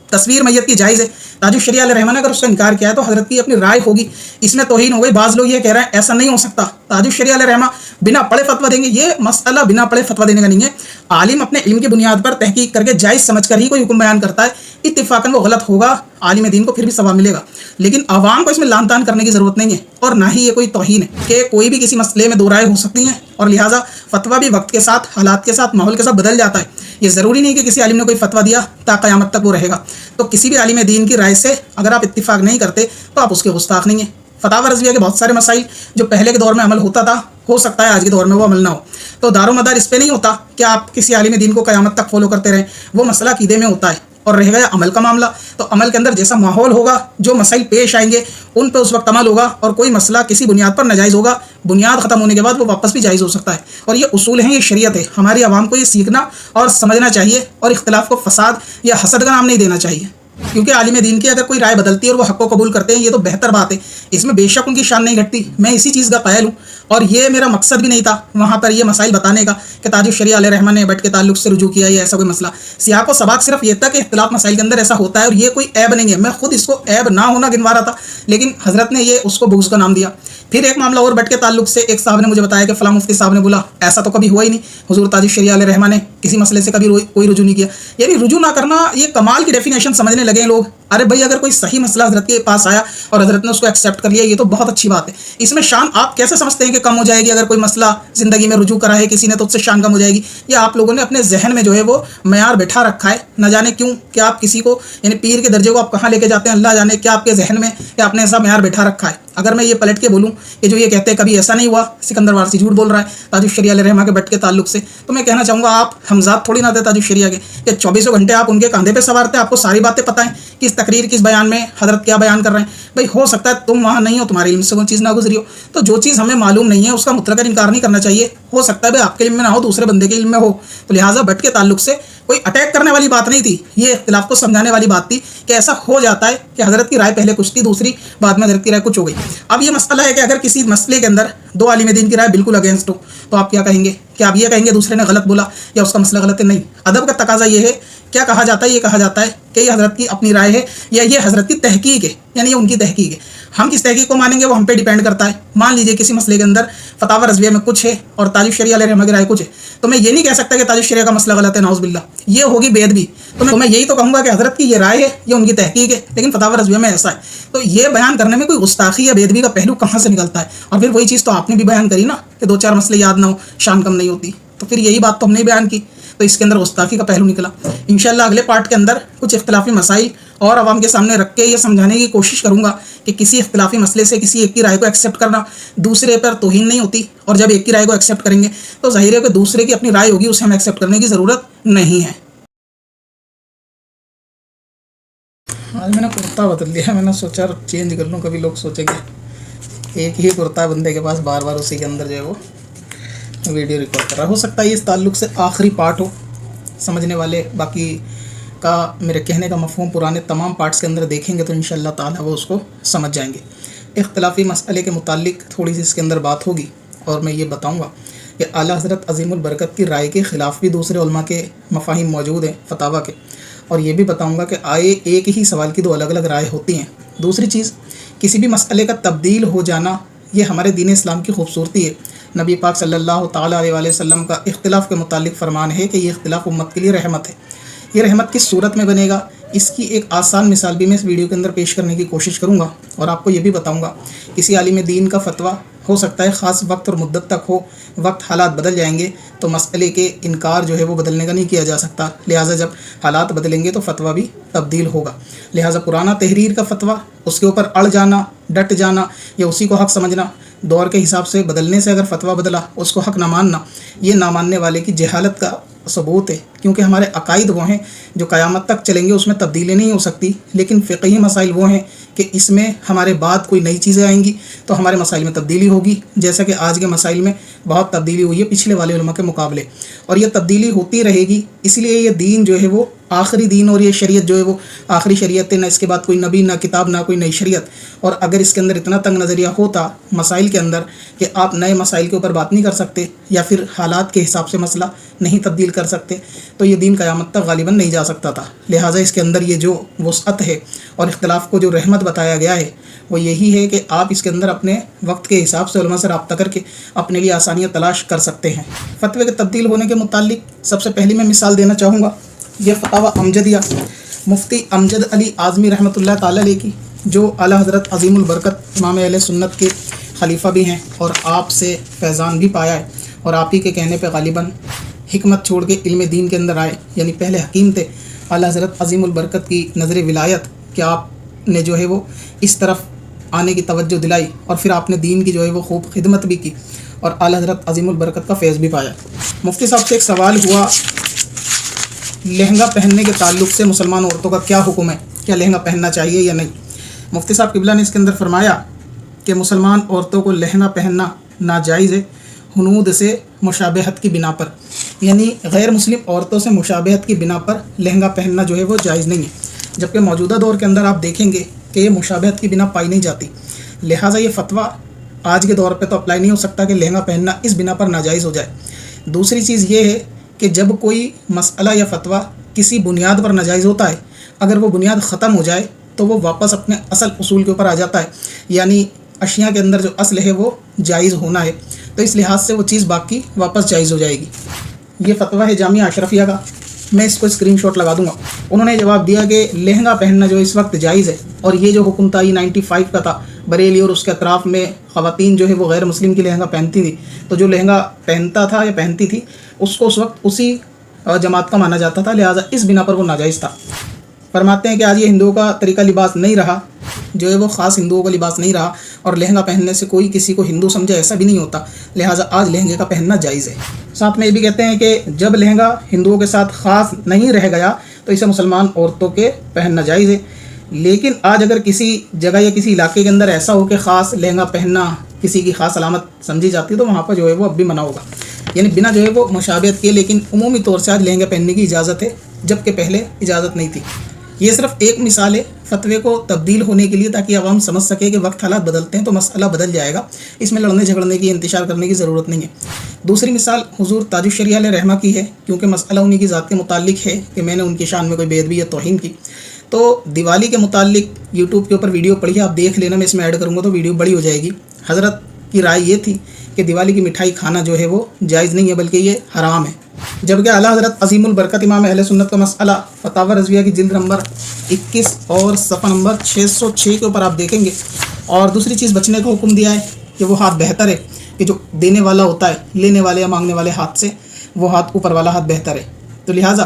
تصویر میت کی جائز ہے، تاج الشریعہ علیہ رحمہ نے اگر اس کا انکار کیا ہے تو حضرت کی اپنی رائے ہوگی، اس میں توہین ہو گئی. بعض لوگ یہ کہہ رہے ہیں ایسا نہیں ہو سکتا، تاج الشریعہ علیہ رحمہ بنا پڑھے فتویٰ دیں گے. یہ مسئلہ بنا پڑھے فتویٰ دینے کا نہیں ہے. عالم اپنے علم کی بنیاد پر تحقیق کر کے جائز سمجھ کر ہی کوئی حکم بیان کرتا ہے، اتفاقاً وہ غلط ہوگا، عالم دین کو پھر بھی ثواب ملے گا. لیکن عوام کو اس میں لان تان کرنے کی ضرورت نہیں ہے، اور نہ ہی یہ کوئی توہین ہے کہ کوئی بھی کسی مسئلے میں دو رائے ہو سکتی ہیں، اور لہٰذا فتویٰ بھی وقت کے ساتھ، حالات کے ساتھ، ماحول کے ساتھ بدل جاتا ہے. یہ ضروری نہیں کہ کسی عالم نے کوئی فتویٰ دیا تا قیامت تک وہ رہے گا. تو کسی بھی عالم دین کی رائے سے اگر آپ اتفاق نہیں کرتے تو آپ اس کے گستاخ نہیں ہیں. فتاوی رضویہ کے بہت سارے مسائل جو پہلے کے دور میں عمل ہوتا تھا، ہو سکتا ہے آج کے دور میں وہ عمل نہ ہو، تو دار و مدار اس پہ نہیں ہوتا کہ آپ کسی عالم دین کو قیامت تک فالو کرتے رہیں. وہ مسئلہ عقیدے میں ہوتا ہے. اور رہ گیا عمل کا معاملہ، تو عمل کے اندر جیسا ماحول ہوگا، جو مسائل پیش آئیں گے ان پہ اس وقت عمل ہوگا. اور کوئی مسئلہ کسی بنیاد پر ناجائز ہوگا، بنیاد ختم ہونے کے بعد وہ واپس بھی جائز ہو سکتا ہے. اور یہ اصول ہیں، یہ شریعت ہے. ہماری عوام کو یہ سیکھنا اور سمجھنا چاہیے، اور اختلاف کو فساد یا حسد کا نام نہیں دینا چاہیے. کیونکہ عالم دین کی اگر کوئی رائے بدلتی ہے اور وہ حق کو قبول کرتے ہیں، یہ تو بہتر بات ہے، اس میں بے شک ان کی شان نہیں گھٹتی. میں اسی چیز کا قائل ہوں، اور یہ میرا مقصد بھی نہیں تھا وہاں پر یہ مسائل بتانے کا کہ تاج الشریعہ علیہ رحمہ نے بٹ کے تعلق سے رجوع کیا یا ایسا کوئی مسئلہ. سیاق و سباق صرف یہ تھا کہ اختلاف مسائل کے اندر ایسا ہوتا ہے اور یہ کوئی عیب نہیں ہے. میں خود اس کو عیب نہ ہونا گنوا رہا تھا، لیکن حضرت نے یہ اس کو بغض کا نام دیا. پھر ایک معاملہ اور بٹ کے تعلق سے ایک صاحب نے مجھے بتایا کہ فلاں مفتی صاحب نے بولا، ایسا تو کبھی ہوا ہی نہیں، حضور تاج الشریعہ علیہ رحمہ نے کسی مسئلے سے کبھی کوئی رجوع نہیں کیا. یعنی رجوع نہ کرنا، یہ کمال کی ڈیفینیشن سمجھنے لگے لوگ. ارے بھائی، اگر کوئی صحیح مسئلہ حضرت کے پاس آیا اور حضرت نے اس کو ایکسیپٹ کر لیا، یہ تو بہت اچھی بات ہے. اس میں شان آپ کیسے سمجھتے ہیں کہ کم ہو جائے گی اگر کوئی مسئلہ زندگی میں رجوع کرا ہے کسی نے تو اس سے شان کم ہو جائے گی؟ یا آپ لوگوں نے اپنے ذہن میں جو ہے وہ معیار بٹھا رکھا ہے، نہ جانے کیوں کہ آپ کسی کو، یعنی پیر کے درجے کو آپ کہاں لے کے جاتے ہیں، اللہ جانے کیا آپ کے ذہن میں یا آپ نے ایسا معیار بٹھا رکھا ہے. اگر میں یہ پلٹ کے بولوں کہ جو یہ کہتے ہیں کبھی ایسا نہیں ہوا، سکندر وارسی جھوٹ بول رہا ہے تاج الشریعہ علیہ رحمہ کے بٹ کے تعلق سے، تو میں کہنا چاہوں گا آپ ہمزاد تھوڑی نہ تھے تاج الشریعہ کے کہ 24 گھنٹے آپ ان کے کاندھے پہ سوار تھے، آپ کو ساری باتیں پتہ ہیں، کس تقریر کس بیان میں حضرت کیا بیان کر رہے ہیں. بھائی ہو سکتا ہے تم وہاں نہیں ہو، تمہارے علم سے کوئی چیز نہ گزری ہو، تو جو چیز ہمیں معلوم نہیں ہے اس کا مطلق انکار نہیں کرنا چاہیے. ہو سکتا ہے بھائی آپ کے علم میں نہ ہو، دوسرے بندے کے علم میں ہو. تو لہٰذا بٹ کے تعلق سے کوئی اٹیک کرنے والی بات نہیں تھی، یہ اختلاف کو سمجھانے والی بات تھی کہ ایسا ہو جاتا ہے کہ حضرت کی رائے پہلے کچھ تھی، دوسری بعد میں حضرت کی رائے کچھ ہو گئی. اب یہ مسئلہ ہے کہ اگر کسی مسئلے کے اندر دو عالم دین کی رائے بالکل اگینسٹ ہو تو آپ کیا کہیں گے؟ کہ آپ یہ کہیں گے دوسرے نے غلط بولا یا اس کا مسئلہ غلط ہے؟ نہیں. ادب کا تقاضا یہ ہے، کیا کہا جاتا ہے؟ یہ کہا جاتا ہے کہ یہ حضرت کی اپنی رائے ہے یا یہ حضرت کی تحقیق ہے، یعنی یہ ان کی تحقیق ہے. ہم کس تحقیق کو مانیں گے وہ ہم پہ ڈیپینڈ کرتا ہے. مان لیجئے کسی مسئلے کے اندر فتاوی رضویہ میں کچھ ہے اور تاج الشریعہ علیہ رحمہ کی رائے کچھ ہے، تو میں یہ نہیں کہہ سکتا کہ تاج الشریعہ کا مسئلہ غلط ہے، نعوذ باللہ، یہ ہوگی بے ادبی. تو میں یہی تو کہوں گا کہ حضرت کی یہ رائے ہے، یہ ان کی تحقیق ہے، لیکن فتاوی رضویہ میں ایسا ہے. تو یہ بیان کرنے میں کوئی گستاخی یا بے ادبی کا پہلو کہاں سے نکلتا ہے؟ اور پھر وہی چیز تو آپ نے بھی بیان کری نا کہ 2-4 مسئلے یاد نہ ہو شان کم نہیں ہوتی، تو پھر یہی بات تو ہم نے بیان کی، تو اس کے اندر گستاخی کا پہلو نکلا. انشاءاللہ اگلے پارٹ کے اندر کچھ اختلافی مسائل اور عوام کے سامنے رکھ کے یہ سمجھانے کی کوشش کروں گا کہ کسی اختلافی مسئلے سے کسی ایک کی رائے کو ایکسیپٹ کرنا دوسرے پر توہین نہیں ہوتی، اور جب ایک کی رائے کو ایکسیپٹ کریں گے تو ظاہر ہے کہ دوسرے کی اپنی رائے ہوگی، اسے ہم ایکسیپٹ کرنے کی ضرورت نہیں ہے۔ آج میں نے کرتا بدل دیا، میں نے سوچا چینج کر لوں، کبھی لوگ سوچیں گے ایک ہی کرتا ہے بندے کے پاس، بار بار اسی کے اندر جو ہے وہ ویڈیو ریکارڈ کر رہا ہے۔ ہو سکتا ہے یہ اس تعلق سے آخری پارٹ ہو، سمجھنے والے باقی کا میرے کہنے کا مفہوم پرانے تمام پارٹس کے اندر دیکھیں گے تو انشاءاللہ تعالیٰ وہ اس کو سمجھ جائیں گے۔ اختلافی مسئلے کے متعلق تھوڑی سی اس کے اندر بات ہوگی، اور میں یہ بتاؤں گا کہ اعلیٰ حضرت عظیم البرکت کی رائے کے خلاف بھی دوسرے علماء کے مفاہیم موجود ہیں فتاویٰ کے، اور یہ بھی بتاؤں گا کہ ایک ہی سوال کی دو الگ الگ رائے ہوتی ہیں۔ دوسری چیز، کسی بھی مسئلے کا تبدیل ہو جانا یہ ہمارے دین اسلام کی خوبصورتی ہے۔ نبی پاک صلی اللہ تعالیٰ علیہ وآلہ وسلم کا اختلاف کے متعلق فرمان ہے کہ یہ اختلاف امت کے لیے رحمت ہے۔ یہ رحمت کس صورت میں بنے گا، اس کی ایک آسان مثال بھی میں اس ویڈیو کے اندر پیش کرنے کی کوشش کروں گا، اور آپ کو یہ بھی بتاؤں گا کسی عالم دین کا فتویٰ ہو سکتا ہے خاص وقت اور مدت تک ہو، وقت حالات بدل جائیں گے تو مسئلے کے انکار جو ہے وہ بدلنے کا نہیں کیا جا سکتا، لہٰذا جب حالات بدلیں گے تو فتویٰ بھی تبدیل ہوگا۔ لہٰذا پرانا تحریر کا فتویٰ، اس کے اوپر اڑ جانا، ڈٹ جانا یا اسی کو حق سمجھنا، دور کے حساب سے بدلنے سے اگر فتویٰ بدلا اس کو حق نہ ماننا، یہ نہ ماننے والے کی جہالت کا ثبوت ہے، کیونکہ ہمارے عقائد وہ ہیں جو قیامت تک چلیں گے، اس میں تبدیلی نہیں ہو سکتی، لیکن فقہی مسائل وہ ہیں کہ اس میں ہمارے بعد کوئی نئی چیزیں آئیں گی تو ہمارے مسائل میں تبدیلی ہوگی، جیسا کہ آج کے مسائل میں بہت تبدیلی ہوئی ہے پچھلے والے علماء کے مقابلے، اور یہ تبدیلی ہوتی رہے گی۔ اس لیے یہ دین جو ہے وہ آخری دین، اور یہ شریعت جو ہے وہ آخری شریعت ہے، نہ اس کے بعد کوئی نبی، نہ کتاب، نہ کوئی نئی شریعت۔ اور اگر اس کے اندر اتنا تنگ نظریہ ہوتا مسائل کے اندر کہ آپ نئے مسائل کے اوپر بات نہیں کر سکتے یا پھر حالات کے حساب سے مسئلہ نہیں تبدیل کر سکتے، تو یہ دین قیامت تک غالباً نہیں جا سکتا تھا۔ لہٰذا اس کے اندر یہ جو وسعت ہے اور اختلاف کو جو رحمت بتایا گیا ہے وہ یہی ہے کہ آپ اس کے اندر اپنے وقت کے حساب سے علماء سے رابطہ کر کے اپنے لیے آسانیاں تلاش کر سکتے ہیں۔ فتوے کے تبدیل ہونے کے متعلق سب سے پہلی میں مثال دینا چاہوں گا، یہ فتاویٰ امجدیہ مفتی امجد علی اعظمی رحمۃ اللہ تعالیٰ علیہ کی، جو اعلیٰ حضرت عظیم البرکت امام اہل سنت کے خلیفہ بھی ہیں اور آپ سے فیضان بھی پایا ہے، اور آپ ہی کے کہنے پہ غالباً حکمت چھوڑ کے علم دین کے اندر آئے، یعنی پہلے حکیم تھے۔ اعلیٰ حضرت عظیم البرکت کی نظر ولایت کہ آپ نے جو ہے وہ اس طرف آنے کی توجہ دلائی، اور پھر آپ نے دین کی جو ہے وہ خوب خدمت بھی کی، اور اعلیٰ حضرت عظیم البرکت کا فیض بھی پایا۔ مفتی صاحب سے ایک سوال ہوا لہنگا پہننے کے تعلق سے مسلمان عورتوں کا کیا حکم ہے، کیا لہنگا پہننا چاہیے یا نہیں؟ مفتی صاحب قبلہ نے اس کے اندر فرمایا کہ مسلمان عورتوں کو لہنگا پہننا ناجائز ہے ہنود سے مشابہت کی بنا پر، یعنی غیر مسلم عورتوں سے مشابہت کی بنا پر لہنگا پہننا جو ہے وہ جائز نہیں ہے، جبکہ موجودہ دور کے اندر آپ دیکھیں گے کہ یہ مشابہت کی بنا پائی نہیں جاتی، لہٰذا یہ فتویٰ آج کے دور پہ تو اپلائی نہیں ہو سکتا کہ لہنگا پہننا اس بنا پر ناجائز ہو جائے۔ دوسری چیز یہ ہے کہ جب کوئی مسئلہ یا فتویٰ کسی بنیاد پر ناجائز ہوتا ہے، اگر وہ بنیاد ختم ہو جائے تو وہ واپس اپنے اصل اصول کے اوپر آ جاتا ہے، یعنی اشیاء کے اندر جو اصل ہے وہ جائز ہونا ہے، تو اس لحاظ سے وہ چیز باقی واپس جائز ہو جائے گی۔ یہ فتویٰ ہے جامعہ اشرفیہ کا، میں اس کو اسکرین شاٹ لگا دوں گا۔ انہوں نے جواب دیا کہ لہنگا پہننا جو اس وقت جائز ہے، اور یہ جو حکم تھا یہ 95 کا تھا، بریلی اور اس کے اطراف میں خواتین جو ہے وہ غیر مسلم کی لہنگا پہنتی تھی، تو جو لہنگا پہنتا تھا یا پہنتی تھی اس کو اس وقت اسی جماعت کا مانا جاتا تھا، لہٰذا اس بنا پر وہ ناجائز تھا۔ فرماتے ہیں کہ آج یہ ہندوؤں کا طریقہ لباس نہیں رہا، جو ہے وہ خاص ہندوؤں کا لباس نہیں رہا، اور لہنگا پہننے سے کوئی کسی کو ہندو سمجھے ایسا بھی نہیں ہوتا، لہٰذا آج لہنگے کا پہننا جائز ہے۔ ساتھ میں یہ بھی کہتے ہیں کہ جب لہنگا ہندوؤں کے ساتھ خاص نہیں رہ گیا تو اسے مسلمان عورتوں کے پہننا جائز ہے، لیکن آج اگر کسی جگہ یا کسی علاقے کے اندر ایسا ہو کہ خاص لہنگا پہننا کسی کی خاص علامت سمجھی جاتی ہے تو وہاں پر جو ہے وہ اب بھی منع ہوگا، یعنی بنا جو ہے وہ مشابہت کے، لیکن عمومی طور سے آج لہنگا پہننے کی اجازت ہے جبکہ پہلے اجازت نہیں تھی۔ یہ صرف ایک مثال ہے فتوے کو تبدیل ہونے کے لیے، تاکہ عوام سمجھ سکے کہ وقت حالات بدلتے ہیں تو مسئلہ بدل جائے گا، اس میں لڑنے جھگڑنے کی انتشار کرنے کی ضرورت نہیں ہے۔ دوسری مثال حضور تاج الشریعہ علیہ رحمہ کی ہے، کیونکہ مسئلہ انہی کی ذات کے متعلق ہے کہ میں نے ان کی شان میں کوئی بے ادبی یا توہین کی۔ تو دیوالی کے متعلق یوٹیوب کے اوپر ویڈیو پڑھی، آپ دیکھ لینا، میں اس میں ایڈ کروں گا تو ویڈیو بڑی ہو جائے گی۔ حضرت کی رائے یہ تھی کہ دیوالی کی مٹھائی کھانا جو ہے وہ جائز نہیں ہے بلکہ یہ حرام ہے، جبکہ اعلیٰ حضرت عظیم البرکت امام اہل سنت کا مسئلہ فتاوی رضویہ کی جلد نمبر 21 اور صفحہ نمبر 606 کے اوپر آپ دیکھیں گے۔ اور دوسری چیز بچنے کا حکم دیا ہے کہ وہ ہاتھ بہتر ہے کہ جو دینے والا ہوتا ہے، لینے والے یا مانگنے والے ہاتھ سے وہ ہاتھ اوپر والا ہاتھ بہتر ہے، تو لہٰذا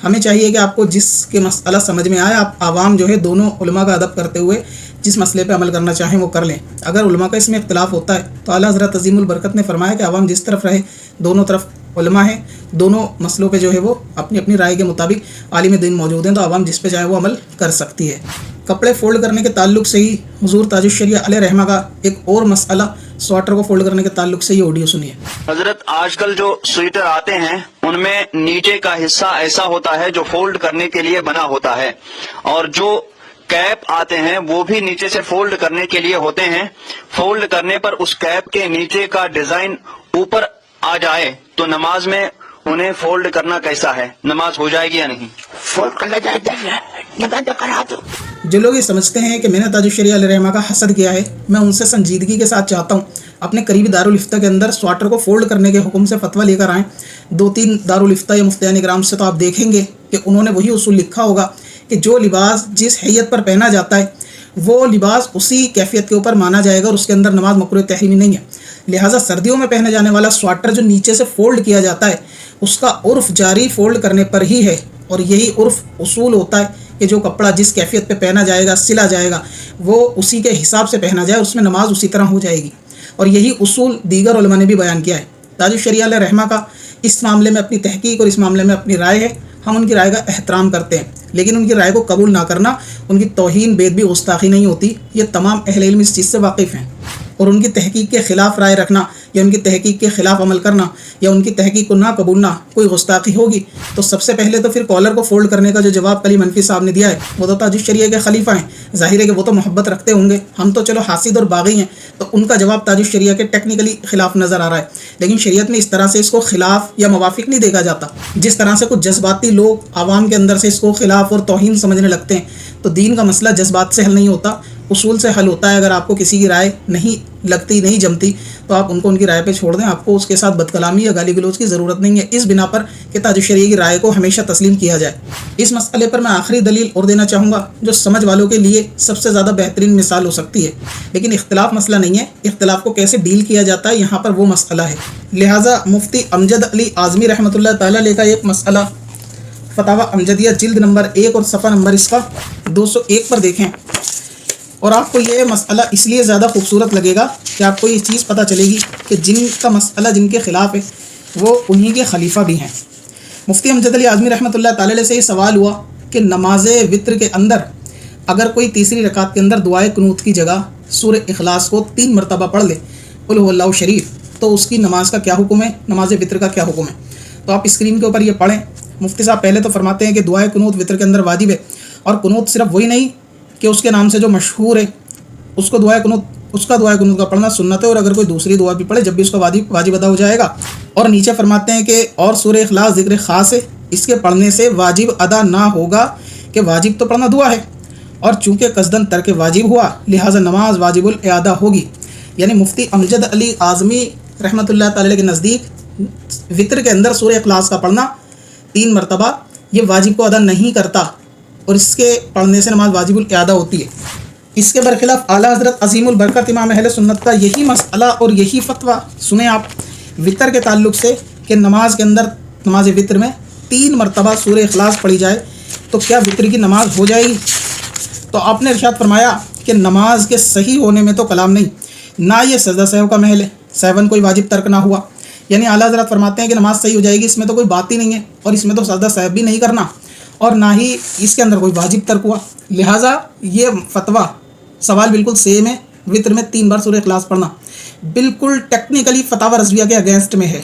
ہمیں چاہیے کہ آپ کو جس کے مسئلہ سمجھ میں آئے آپ عوام جو ہے دونوں علماء کا ادب کرتے ہوئے جس مسئلے پہ عمل کرنا چاہیں وہ کر لیں. اگر علماء کا اس میں اختلاف ہوتا ہے تو اعلیٰ حضرت عظیم البرکت نے فرمایا کہ عوام جس طرف رہے، دونوں طرف علماء ہیں، دونوں مسئلوں پہ جو ہے وہ اپنی اپنی رائے کے مطابق عالم دین موجود ہیں، تو عوام جس پہ چاہے وہ عمل کر سکتی ہے. کپڑے فولڈ کرنے کے تعلق سے ہی حضور تاج الشریعہ علیہ رحمہ کا ایک اور مسئلہ سویٹر کو فولڈ کرنے کے تعلق سے یہ آڈیو سنیے. حضرت آج کل جو سویٹر آتے ہیں ان میں نیچے کا حصہ ایسا ہوتا ہے جو فولڈ کرنے کے لیے بنا ہوتا ہے، اور جو کیپ آتے ہیں وہ بھی نیچے سے فولڈ کرنے کے لیے ہوتے ہیں. فولڈ کرنے پر اس کیپ کے نیچے کا ڈیزائن اوپر آ جائے تو نماز میں انہیں فولڈ کرنا کیسا ہے؟ نماز ہو جائے گی یا نہیں؟ فولڈ کرنا جائز ہے، نماز کرا دو. جو لوگ یہ سمجھتے ہیں کہ میں نے تاج الشریعہ علیہ رحمہ کا حسد کیا ہے، میں ان سے سنجیدگی کے ساتھ چاہتا ہوں اپنے قریبی دارالفتہ کے اندر سویٹر کو فولڈ کرنے کے حکم سے فتویٰ لے کر آئیں. 2-3 دارالفتہ یا مفتیان کرام سے تو آپ دیکھیں گے کہ انہوں نے وہی اصول لکھا ہوگا کہ جو لباس جس حیت پر پہنا جاتا ہے وہ لباس اسی کیفیت کے اوپر مانا جائے گا اور اس کے اندر نماز مکروہ تحریمی نہیں ہے. لہٰذا سردیوں میں پہنے جانے والا سویٹر جو نیچے سے فولڈ کیا جاتا ہے اس کا عرف جاری فولڈ کرنے پر ہی ہے، اور یہی عرف اصول ہوتا ہے کہ جو کپڑا جس کیفیت پہ پہنا جائے گا، سلا جائے گا، وہ اسی کے حساب سے پہنا جائے، اس میں نماز اسی طرح ہو جائے گی. اور یہی اصول دیگر علماء نے بھی بیان کیا ہے. تاج الشریعہ علیہ رحمہ کا اس معاملے میں اپنی تحقیق اور اس معاملے میں اپنی رائے ہے. ہم ان کی رائے کا احترام کرتے ہیں، لیکن ان کی رائے کو قبول نہ کرنا ان کی توہین بے ادبی گستاخی نہیں ہوتی. یہ تمام اہل علم اس چیز سے واقف ہیں، اور ان کی تحقیق کے خلاف رائے رکھنا یا ان کی تحقیق کے خلاف عمل کرنا یا ان کی تحقیق کو نہ قبولنا کوئی گستاخی ہوگی. تو سب سے پہلے تو پھر کالر کو فولڈ کرنے کا جو جواب کلی منفی صاحب نے دیا ہے وہ تو تاج الشریعہ کے خلیفہ ہیں، ظاہر ہے کہ وہ تو محبت رکھتے ہوں گے، ہم تو چلو حاسد اور باغی ہیں، تو ان کا جواب تاج الشریعہ کے ٹیکنیکلی خلاف نظر آ رہا ہے. لیکن شریعت میں اس طرح سے اس کو خلاف یا موافق نہیں دیکھا جاتا. جس طرح سے کچھ جذباتی لوگ عوام کے اندر سے اس کو خلاف اور توہین سمجھنے لگتے ہیں، تو دین کا مسئلہ جذبات سے حل نہیں ہوتا، اصول سے حل ہوتا ہے. اگر آپ کو کسی کی رائے نہیں لگتی، نہیں جمتی، تو آپ ان کو ان کی رائے پہ چھوڑ دیں. آپ کو اس کے ساتھ بدکلامی یا گالی گلوچ کی ضرورت نہیں ہے اس بنا پر کہ تاج الشریعہ کی رائے کو ہمیشہ تسلیم کیا جائے. اس مسئلے پر میں آخری دلیل اور دینا چاہوں گا جو سمجھ والوں کے لیے سب سے زیادہ بہترین مثال ہو سکتی ہے. لیکن اختلاف مسئلہ نہیں ہے، اختلاف کو کیسے ڈیل کیا جاتا ہے یہاں پر وہ مسئلہ ہے. لہٰذا مفتی امجد علی اعظمی رحمۃ اللہ تعالیٰ علیہ کا ایک مسئلہ فتاویٰ امجدیہ جلد نمبر 1 اور صفحہ نمبر اس کا 201 پر دیکھیں، اور آپ کو یہ مسئلہ اس لیے زیادہ خوبصورت لگے گا کہ آپ کو یہ چیز پتہ چلے گی کہ جن کا مسئلہ جن کے خلاف ہے وہ انہی کے خلیفہ بھی ہیں. مفتی امجد علی اعظمی رحمۃ اللہ تعالی علیہ سے یہ سوال ہوا کہ نماز وطر کے اندر اگر کوئی تیسری رکعت کے اندر دعائے قنوت کی جگہ سورہ اخلاص کو 3 مرتبہ پڑھ لے قل هو اللہ شریف، تو اس کی نماز کا کیا حکم ہے، نماز وطر کا کیا حکم ہے. تو آپ اسکرین کے اوپر یہ پڑھیں. مفتی صاحب پہلے تو فرماتے ہیں کہ دعائے قنوت وطر کے اندر واجب ہے، اور قنوت صرف وہی نہیں کہ اس کے نام سے جو مشہور ہے اس کا دعائے قنوت کا پڑھنا سنت ہے، اور اگر کوئی دوسری دعا بھی پڑھے جب بھی اس کا واجب ادا ہو جائے گا. اور نیچے فرماتے ہیں کہ اور سورہ اخلاص ذکر خاص ہے، اس کے پڑھنے سے واجب ادا نہ ہوگا کہ واجب تو پڑھنا دعا ہے، اور چونکہ قصدن ترک واجب ہوا لہٰذا نماز واجب الاعادہ ہوگی. یعنی مفتی امجد علی اعظمی رحمۃ اللہ تعالی کے نزدیک وطر کے اندر سورہ اخلاص کا پڑھنا 3 مرتبہ یہ واجب کو ادا نہیں کرتا، اور اس کے پڑھنے سے نماز واجب الاعادہ ہوتی ہے. اس کے برخلاف اعلیٰ حضرت عظیم البرکت امام اہل سنت کا یہی مسئلہ اور یہی فتویٰ سنیں آپ وطر کے تعلق سے کہ نماز کے اندر نماز وطر میں 3 مرتبہ سورہ اخلاص پڑھی جائے تو کیا وطر کی نماز ہو جائے گی. تو آپ نے ارشاد فرمایا کہ نماز کے صحیح ہونے میں تو کلام نہیں، نہ یہ سجدہ سہو کا محل ہے، سہون کوئی واجب ترک نہ ہوا. یعنی اعلیٰ حضرت فرماتے ہیں کہ نماز صحیح ہو جائے گی، اس میں تو کوئی بات ہی نہیں ہے، اور اس میں تو سجدہ سہو بھی نہیں کرنا، اور نہ ہی اس کے اندر کوئی واجب ترک ہوا. لہٰذا یہ فتویٰ سوال بالکل سیم ہے، وطر میں 3 بار سورہ اخلاص پڑھنا بالکل ٹیکنیکلی فتاویٰ رضویہ کے اگینسٹ میں ہے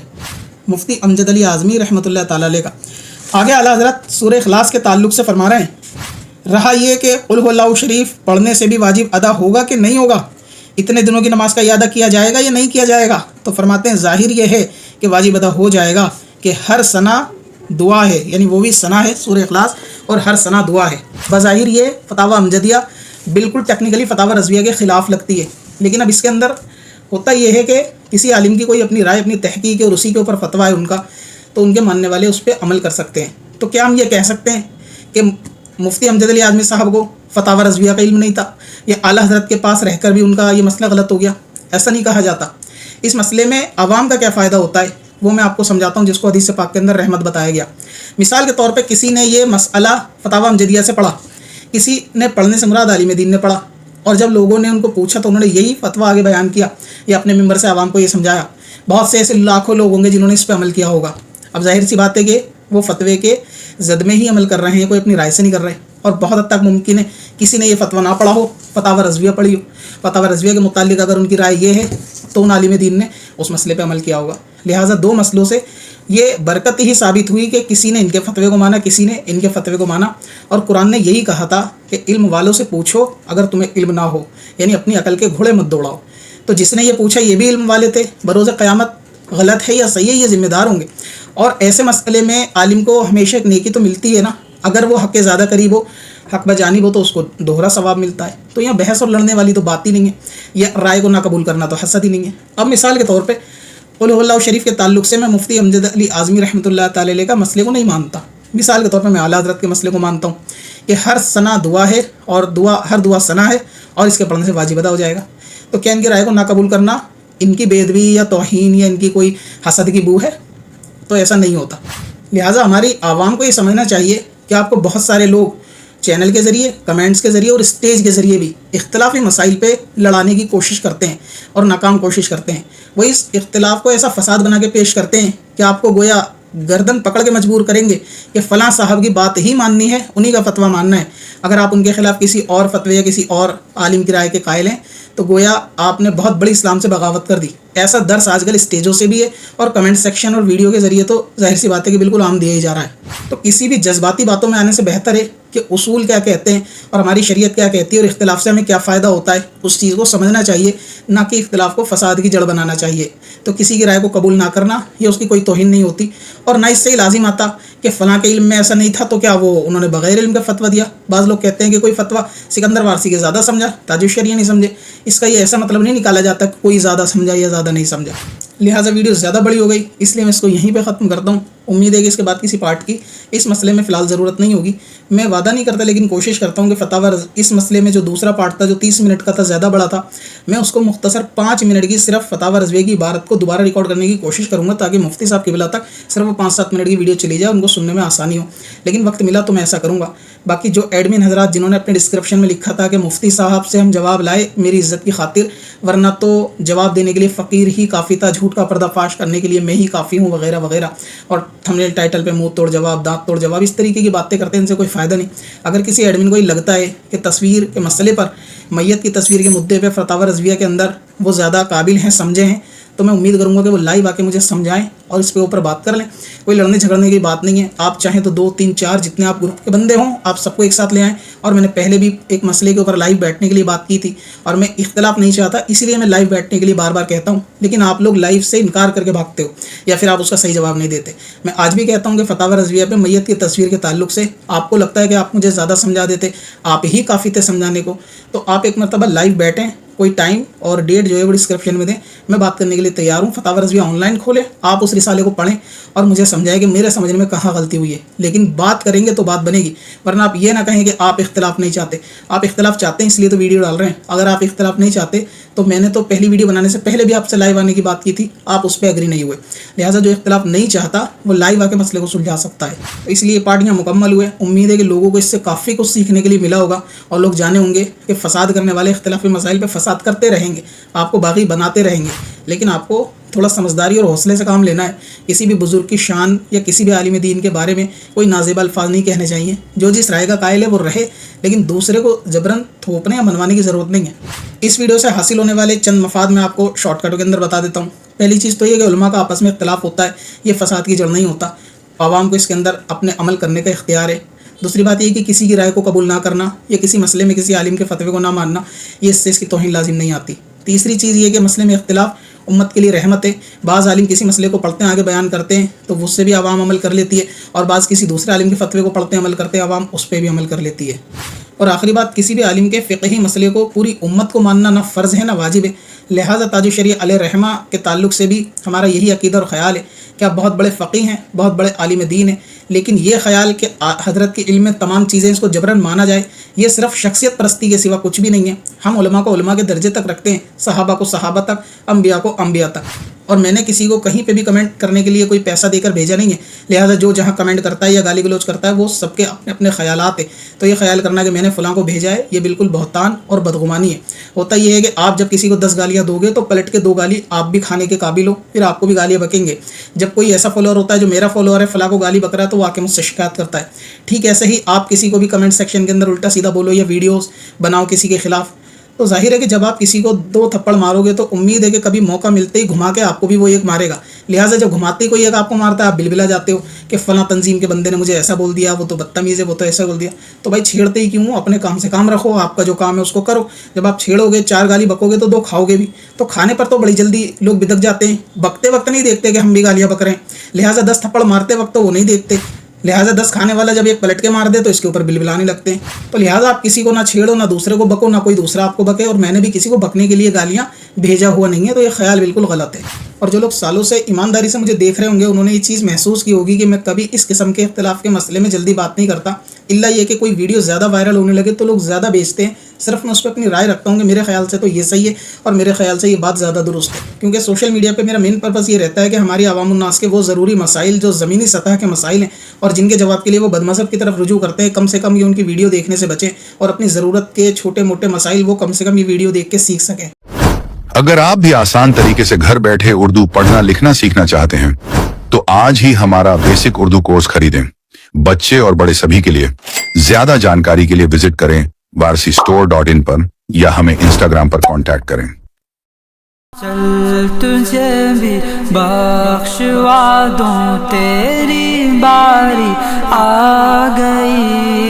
مفتی امجد علی اعظمی رحمۃ اللہ تعالیٰ علیہ کا. آگے اعلیٰ حضرت سورہ اخلاص کے تعلق سے فرما رہے ہیں، رہا یہ کہ قل هو اللہ شریف پڑھنے سے بھی واجب ادا ہوگا کہ نہیں ہوگا، اتنے دنوں کی نماز کا اعادہ کیا جائے گا یا نہیں کیا جائے گا. تو فرماتے ہیں ظاہر یہ ہے کہ واجب ادا ہو جائے گا کہ ہر ثنا دعا ہے، یعنی وہ بھی ثنا ہے سورہ اخلاص اور ہر ثنا دعا ہے. بظاہر یہ فتاویٰ امجدیہ بالکل ٹیکنیکلی فتاویٰ رضویہ کے خلاف لگتی ہے، لیکن اب اس کے اندر ہوتا یہ ہے کہ کسی عالم کی کوئی اپنی رائے، اپنی تحقیق اور اسی کے اوپر فتویٰ ہے ان کا، تو ان کے ماننے والے اس پہ عمل کر سکتے ہیں. تو کیا ہم یہ کہہ سکتے ہیں کہ مفتی امجد علی اعظمی صاحب کو فتاویٰ رضویہ کا علم نہیں تھا، یا اعلیٰ حضرت کے پاس رہ کر بھی ان کا یہ مسئلہ غلط ہو گیا؟ ایسا نہیں کہا جاتا. اس مسئلے میں عوام کا کیا فائدہ ہوتا ہے وہ میں آپ کو سمجھاتا ہوں جس کو حدیث پاک کے اندر رحمت بتایا گیا. مثال کے طور پہ کسی نے یہ مسئلہ فتاوی امجدیہ سے پڑھا, کسی نے پڑھنے سے مراد عالم دین نے پڑھا, اور جب لوگوں نے ان کو پوچھا تو انہوں نے یہی فتویٰ آگے بیان کیا یا اپنے ممبر سے عوام کو یہ سمجھایا. بہت سے ایسے لاکھوں لوگ ہوں گے جنہوں نے اس پہ عمل کیا ہوگا. اب ظاہر سی بات ہے کہ وہ فتوے کے زد میں ہی عمل کر رہے ہیں, کوئی اپنی رائے سے نہیں کر رہے. اور بہت حد تک ممکن ہے کسی نے یہ فتویٰ نہ پڑھا ہو, فتاوی رضویہ پڑھی ہو, فتاوی رضویہ کے متعلق اگر ان کی رائے یہ ہے تو ان عالم دین نے اس مسئلے پہ عمل کیا ہوگا. لہٰذا دو مسئلوں سے یہ برکت ہی ثابت ہوئی کہ کسی نے ان کے فتوے کو مانا, کسی نے ان کے فتوے کو مانا. اور قرآن نے یہی کہا تھا کہ علم والوں سے پوچھو اگر تمہیں علم نہ ہو, یعنی اپنی عقل کے گھوڑے مت دوڑاؤ. تو جس نے یہ پوچھا یہ بھی علم والے تھے, بروز قیامت غلط ہے یا صحیح ہے یہ ذمہ دار ہوں گے. اور ایسے مسئلے میں عالم کو ہمیشہ ایک نیکی تو ملتی ہے نا, اگر وہ حق کے زیادہ قریب ہو, حق بجانب ہو, تو اس کو دوہرا ثواب ملتا ہے. تو یہاں بحث اور لڑنے والی تو بات ہی نہیں ہے, یا رائے کو نہ قبول کرنا تو حسد ہی نہیں ہے. اب مثال کے طور پہ قل هو اللہ شریف کے تعلق سے میں مفتی امجد علی اعظمی رحمۃ اللہ تعالی علیہ کا مسئلے کو نہیں مانتا. مثال کے طور پہ میں اعلیٰ حضرت کے مسئلے کو مانتا ہوں کہ ہر ثنا دعا ہے اور ہر دعا ثنا ہے اور اس کے پڑھنے سے واجب ادا ہو جائے گا. تو کیا ان کی رائے کو نہ قبول کرنا ان کی بے ادبی یا توہین یا ان کی کوئی حسد کی بو ہے؟ تو ایسا نہیں ہوتا. لہٰذا ہماری عوام کو یہ سمجھنا چاہیے کہ آپ کو بہت سارے لوگ چینل کے ذریعے, کمنٹس کے ذریعے اور اسٹیج کے ذریعے بھی اختلافی مسائل پہ لڑانے کی کوشش کرتے ہیں اور ناکام کوشش کرتے ہیں. وہ اس اختلاف کو ایسا فساد بنا کے پیش کرتے ہیں کہ آپ کو گویا گردن پکڑ کے مجبور کریں گے کہ فلاں صاحب کی بات ہی ماننی ہے, انہی کا فتویٰ ماننا ہے. اگر آپ ان کے خلاف کسی اور فتوے یا کسی اور عالم کی رائے کے قائل ہیں تو گویا آپ نے بہت بڑی اسلام سے بغاوت کر دی. ایسا درس آج کل اسٹیجوں سے بھی ہے اور کمنٹ سیکشن اور ویڈیو کے ذریعے تو ظاہر سی بات ہے کہ بالکل عام دیا ہی جا رہا ہے. تو کسی بھی جذباتی باتوں میں آنے سے بہتر ہے کہ اصول کیا کہتے ہیں اور ہماری شریعت کیا کہتی ہے اور اختلاف سے ہمیں کیا فائدہ ہوتا ہے, اس چیز کو سمجھنا چاہیے, نہ کہ اختلاف کو فساد کی جڑ بنانا چاہیے. تو کسی کی رائے کو قبول نہ کرنا یہ اس کی کوئی توہین نہیں ہوتی, اور نہ اس سے ہی لازم آتا کہ فلاں کے علم میں ایسا نہیں تھا تو کیا وہ انہوں نے بغیر علم کا فتویٰ دیا. بعض لوگ کہتے ہیں کہ کوئی فتویٰ سکندر وارسی کے زیادہ سمجھا, تاج الشریعہ نہیں سمجھے. اس کا یہ ایسا مطلب نہیں نکالا جاتا کہ کوئی زیادہ سمجھا یا زیادہ نہیں سمجھا. لہٰذا ویڈیو زیادہ بڑی ہو گئی, اس لیے میں اس کو یہیں پہ ختم کرتا ہوں. امید ہے کہ اس کے بعد کسی پارٹ کی اس مسئلے میں فی الحال ضرورت نہیں ہوگی. میں وعدہ نہیں کرتا لیکن کوشش کرتا ہوں کہ فتاوی اس مسئلے میں جو دوسرا پارٹ تھا جو 30 منٹ کا تھا, زیادہ بڑا تھا, میں اس کو مختصر 5 منٹ کی صرف فتاوی رضویہ کی عبارت کو دوبارہ ریکارڈ کرنے کی کوشش کروں گا تاکہ مفتی صاحب قبلہ تک صرف 5-7 منٹ کی ویڈیو چلی جائے, ان کو سننے میں آسانی ہو. لیکن وقت ملا تو میں ایسا کروں گا. باقی جو ایڈمن حضرات جنہوں نے اپنے ڈسکرپشن میں لکھا تھا کہ مفتی صاحب سے ہم جواب لائے میری عزت کی خاطر, ورنہ تو جواب دینے کے لیے فقیر ہی کافی تھا, جھوٹ کا پردہ فاش کرنے کے لیے میں ہی کافی ہوں وغیرہ وغیرہ, اور تھمبنیل ٹائٹل پہ منہ توڑ جواب, دانت توڑ جواب, اس طریقے کی باتیں کرتے ہیں, ان سے کوئی فائدہ نہیں. اگر کسی ایڈمن کو یہ لگتا ہے کہ تصویر کے مسئلے پر, میت کی تصویر کے مدعے پہ فتاوی رضویہ کے اندر وہ زیادہ قابل ہیں, سمجھے ہیں, تو میں امید کروں گا کہ وہ لائیو آ کے مجھے سمجھائیں اور اس پہ اوپر بات کر لیں. کوئی لڑنے جھگڑنے کی بات نہیں ہے. آپ چاہیں تو 2, 3, 4 جتنے آپ گروپ کے بندے ہوں آپ سب کو ایک ساتھ لے آئیں. اور میں نے پہلے بھی ایک مسئلے کے اوپر لائیو بیٹھنے کے لیے بات کی تھی اور میں اختلاف نہیں چاہتا, اسی لیے میں لائیو بیٹھنے کے لیے بار بار کہتا ہوں. لیکن آپ لوگ لائیو سے انکار کر کے بھاگتے ہو یا پھر آپ اس کا صحیح جواب نہیں دیتے. میں آج بھی کہتا ہوں کہ فتاوی رضویہ پہ میت کی تصویر کے تعلق سے آپ کو لگتا ہے کہ آپ مجھے زیادہ سمجھا دیتے, آپ ہی کافی تھے سمجھانے کو, تو آپ ایک مرتبہ لائیو بیٹھیں, کوئی ٹائم اور ڈیٹ جو ہے وہ ڈسکرپشن میں دیں, میں بات کرنے کے لیے تیار ہوں. فتاوی رضویہ آن لائن کھولیں, آپ اس رسالے کو پڑھیں اور مجھے سمجھائیں کہ میرے سمجھنے میں کہاں غلطی ہوئی ہے. لیکن بات کریں گے تو بات بنے گی, ورنہ آپ یہ نہ کہیں کہ آپ اختلاف نہیں چاہتے. آپ اختلاف چاہتے ہیں اس لیے تو ویڈیو ڈال رہے ہیں. اگر آپ اختلاف نہیں چاہتے تو میں نے تو پہلی ویڈیو بنانے سے پہلے بھی آپ سے لائیو آنے کی بات کی تھی, آپ اس پہ ایگری نہیں ہوئے. لہٰذا جو اختلاف نہیں چاہتا وہ لائیو آ کے مسئلے کو سلجھا سکتا ہے. اس لیے یہ پارٹیاں مکمل ہوئے. امید ہے کہ لوگوں کو اس سے کافی کچھ سیکھنے کے لیے ملا ہوگا اور لوگ جانے ہوں گے کہ فساد کرنے والے اختلافی مسائل پہ فساد کرتے رہیں گے, آپ کو باغی بناتے رہیں گے. لیکن آپ کو تھوڑا سمجھداری اور حوصلے سے کام لینا ہے. کسی بھی بزرگ کی شان یا کسی بھی عالم دین کے بارے میں کوئی نازیبہ الفاظ نہیں کہنے چاہیے. جو جس رائے کا قائل ہے وہ رہے, لیکن دوسرے کو جبرن تھوپنے یا منوانے کی ضرورت نہیں ہے. اس ویڈیو سے حاصل ہونے والے چند مفاد میں آپ کو شارٹ کٹوں کے اندر بتا دیتا ہوں. پہلی چیز تو یہ کہ علماء کا آپس میں اختلاف ہوتا ہے, یہ فساد کی جڑ نہیں ہوتا. عوام کو اس کے اندر اپنے عمل کرنے کا اختیار ہے. دوسری بات یہ کہ کسی کی رائے کو قبول نہ کرنا یا کسی مسئلے میں کسی عالم کے فتوے کو نہ ماننا, یہ اس سے اس کی توہین لازم نہیں آتی. تیسری چیز یہ کہ مسئلے میں اختلاف امت کے لیے رحمت ہے. بعض عالم کسی مسئلے کو پڑھتے ہیں, آگے بیان کرتے ہیں تو اس سے بھی عوام عمل کر لیتی ہے, اور بعض کسی دوسرے عالم کے فتوے کو پڑھتے ہیں, عمل کرتے ہیں, عوام اس پہ بھی عمل کر لیتی ہے. اور آخری بات, کسی بھی عالم کے فقہی مسئلے کو پوری امت کو ماننا نہ فرض ہے نہ واجب ہے. لہٰذا تاج الشریعہ علیہ رحمہ کے تعلق سے بھی ہمارا یہی عقیدہ اور خیال ہے کہ آپ بہت بڑے فقیہ ہیں, بہت بڑے عالم دین ہیں, لیکن یہ خیال کہ حضرت کے علم میں تمام چیزیں اس کو جبراً مانا جائے, یہ صرف شخصیت پرستی کے سوا کچھ بھی نہیں ہے. ہم علماء کو علماء کے درجے تک رکھتے ہیں, صحابہ کو صحابہ تک, انبیاء کو انبیاء تک. اور میں نے کسی کو کہیں پہ بھی کمنٹ کرنے کے لیے کوئی پیسہ دے کر بھیجا نہیں ہے، لہٰذا جو جہاں کمنٹ کرتا ہے یا گالی گلوچ کرتا ہے وہ سب کے اپنے اپنے خیالات ہیں. تو یہ خیال کرنا کہ میں نے فلاں کو بھیجا ہے یہ بالکل بہتان اور بدگمانی ہے. ہوتا یہ ہے کہ آپ جب کسی کو 10 گالیاں دو گے تو پلٹ کے 2 گالی آپ بھی کھانے کے قابل ہو، پھر آپ کو بھی گالیاں بکیں گے. جب کوئی ایسا فالوور ہوتا ہے جو میرا فالوور ہے فلاں کو گالی بک رہا ہے تو وہ آ کے مجھ سے شکایت کرتا ہے. ٹھیک ایسے ہی آپ کسی کو بھی کمنٹ سیکشن کے اندر الٹا سیدھا بولو یا ویڈیوز بناؤ کسی کے خلاف، تو ظاہر ہے کہ جب آپ کسی کو 2 تھپڑ مارو گے تو امید ہے کہ کبھی موقع ملتے ہی گھما کے آپ کو بھی وہ ایک مارے گا. لہٰذا جب گھماتے ہی کوئی ایک آپ کو مارتا ہے آپ بلبلا جاتے ہو کہ فلاں تنظیم کے بندے نے مجھے ایسا بول دیا، وہ تو بدتمیز ہے، وہ تو ایسا بول دیا. تو بھائی چھیڑتے ہی کیوں ہو؟ اپنے کام سے کام رکھو، آپ کا جو کام ہے اس کو کرو. جب آپ چھیڑو گے 4 گالی بکو گے تو 2 کھاؤ گے بھی. تو کھانے پر تو بڑی جلدی لوگ بدک جاتے ہیں، بکتے وقت نہیں دیکھتے کہ ہم بھی گالیاں بک رہے ہیں. لہٰذا 10 تھپڑ مارتے وقت تو وہ نہیں دیکھتے. لہٰذا 10 کھانے والا جب ایک پلٹ کے مار دے تو اس کے اوپر بلبلانے لگتے ہیں. تو لہٰذا آپ کسی کو نہ چھیڑو، نہ دوسرے کو بکو، نہ کوئی دوسرا آپ کو بکے. اور میں نے بھی کسی کو بکنے کے لیے گالیاں بھیجا ہوا نہیں ہے. تو یہ خیال بالکل غلط ہے. اور جو لوگ سالوں سے ایمانداری سے مجھے دیکھ رہے ہوں گے انہوں نے یہ چیز محسوس کی ہوگی کہ میں کبھی اس قسم کے اختلاف کے مسئلے میں جلدی بات نہیں کرتا، الا یہ کہ کوئی ویڈیو زیادہ وائرل ہونے لگے تو لوگ زیادہ بیچتے ہیں. صرف میں اس پہ اپنی رائے رکھتا ہوں کہ میرے خیال سے تو یہ صحیح ہے اور میرے خیال سے یہ بات زیادہ درست ہے. کیونکہ سوشل میڈیا پہ میرا مین پرپس یہ رہتا ہے کہ ہماری عوام الناس کے وہ ضروری مسائل جو زمینی سطح کے مسائل ہیں اور جن کے جواب کے لیے وہ بد مذہب کی طرف رجوع کرتے ہیں، کم سے کم یہ ان کی ویڈیو دیکھنے سے بچیں اور اپنی ضرورت کے چھوٹے موٹے مسائل وہ کم سے کم یہ ویڈیو دیکھ کے سیکھ سکیں. اگر آپ بھی آسان طریقے سے گھر بیٹھے اردو پڑھنا لکھنا سیکھنا چاہتے ہیں تو آج ہی ہمارا بیسک اردو کورس خریدیں. بچے اور بڑے سبھی کے لیے. زیادہ جانکاری کے لیے وزٹ کریں varsistore.in پر یا ہمیں انسٹاگرام پر کانٹیکٹ کریں. چل تجھے بھی بخشوا دوں، تیری باری آ گئی.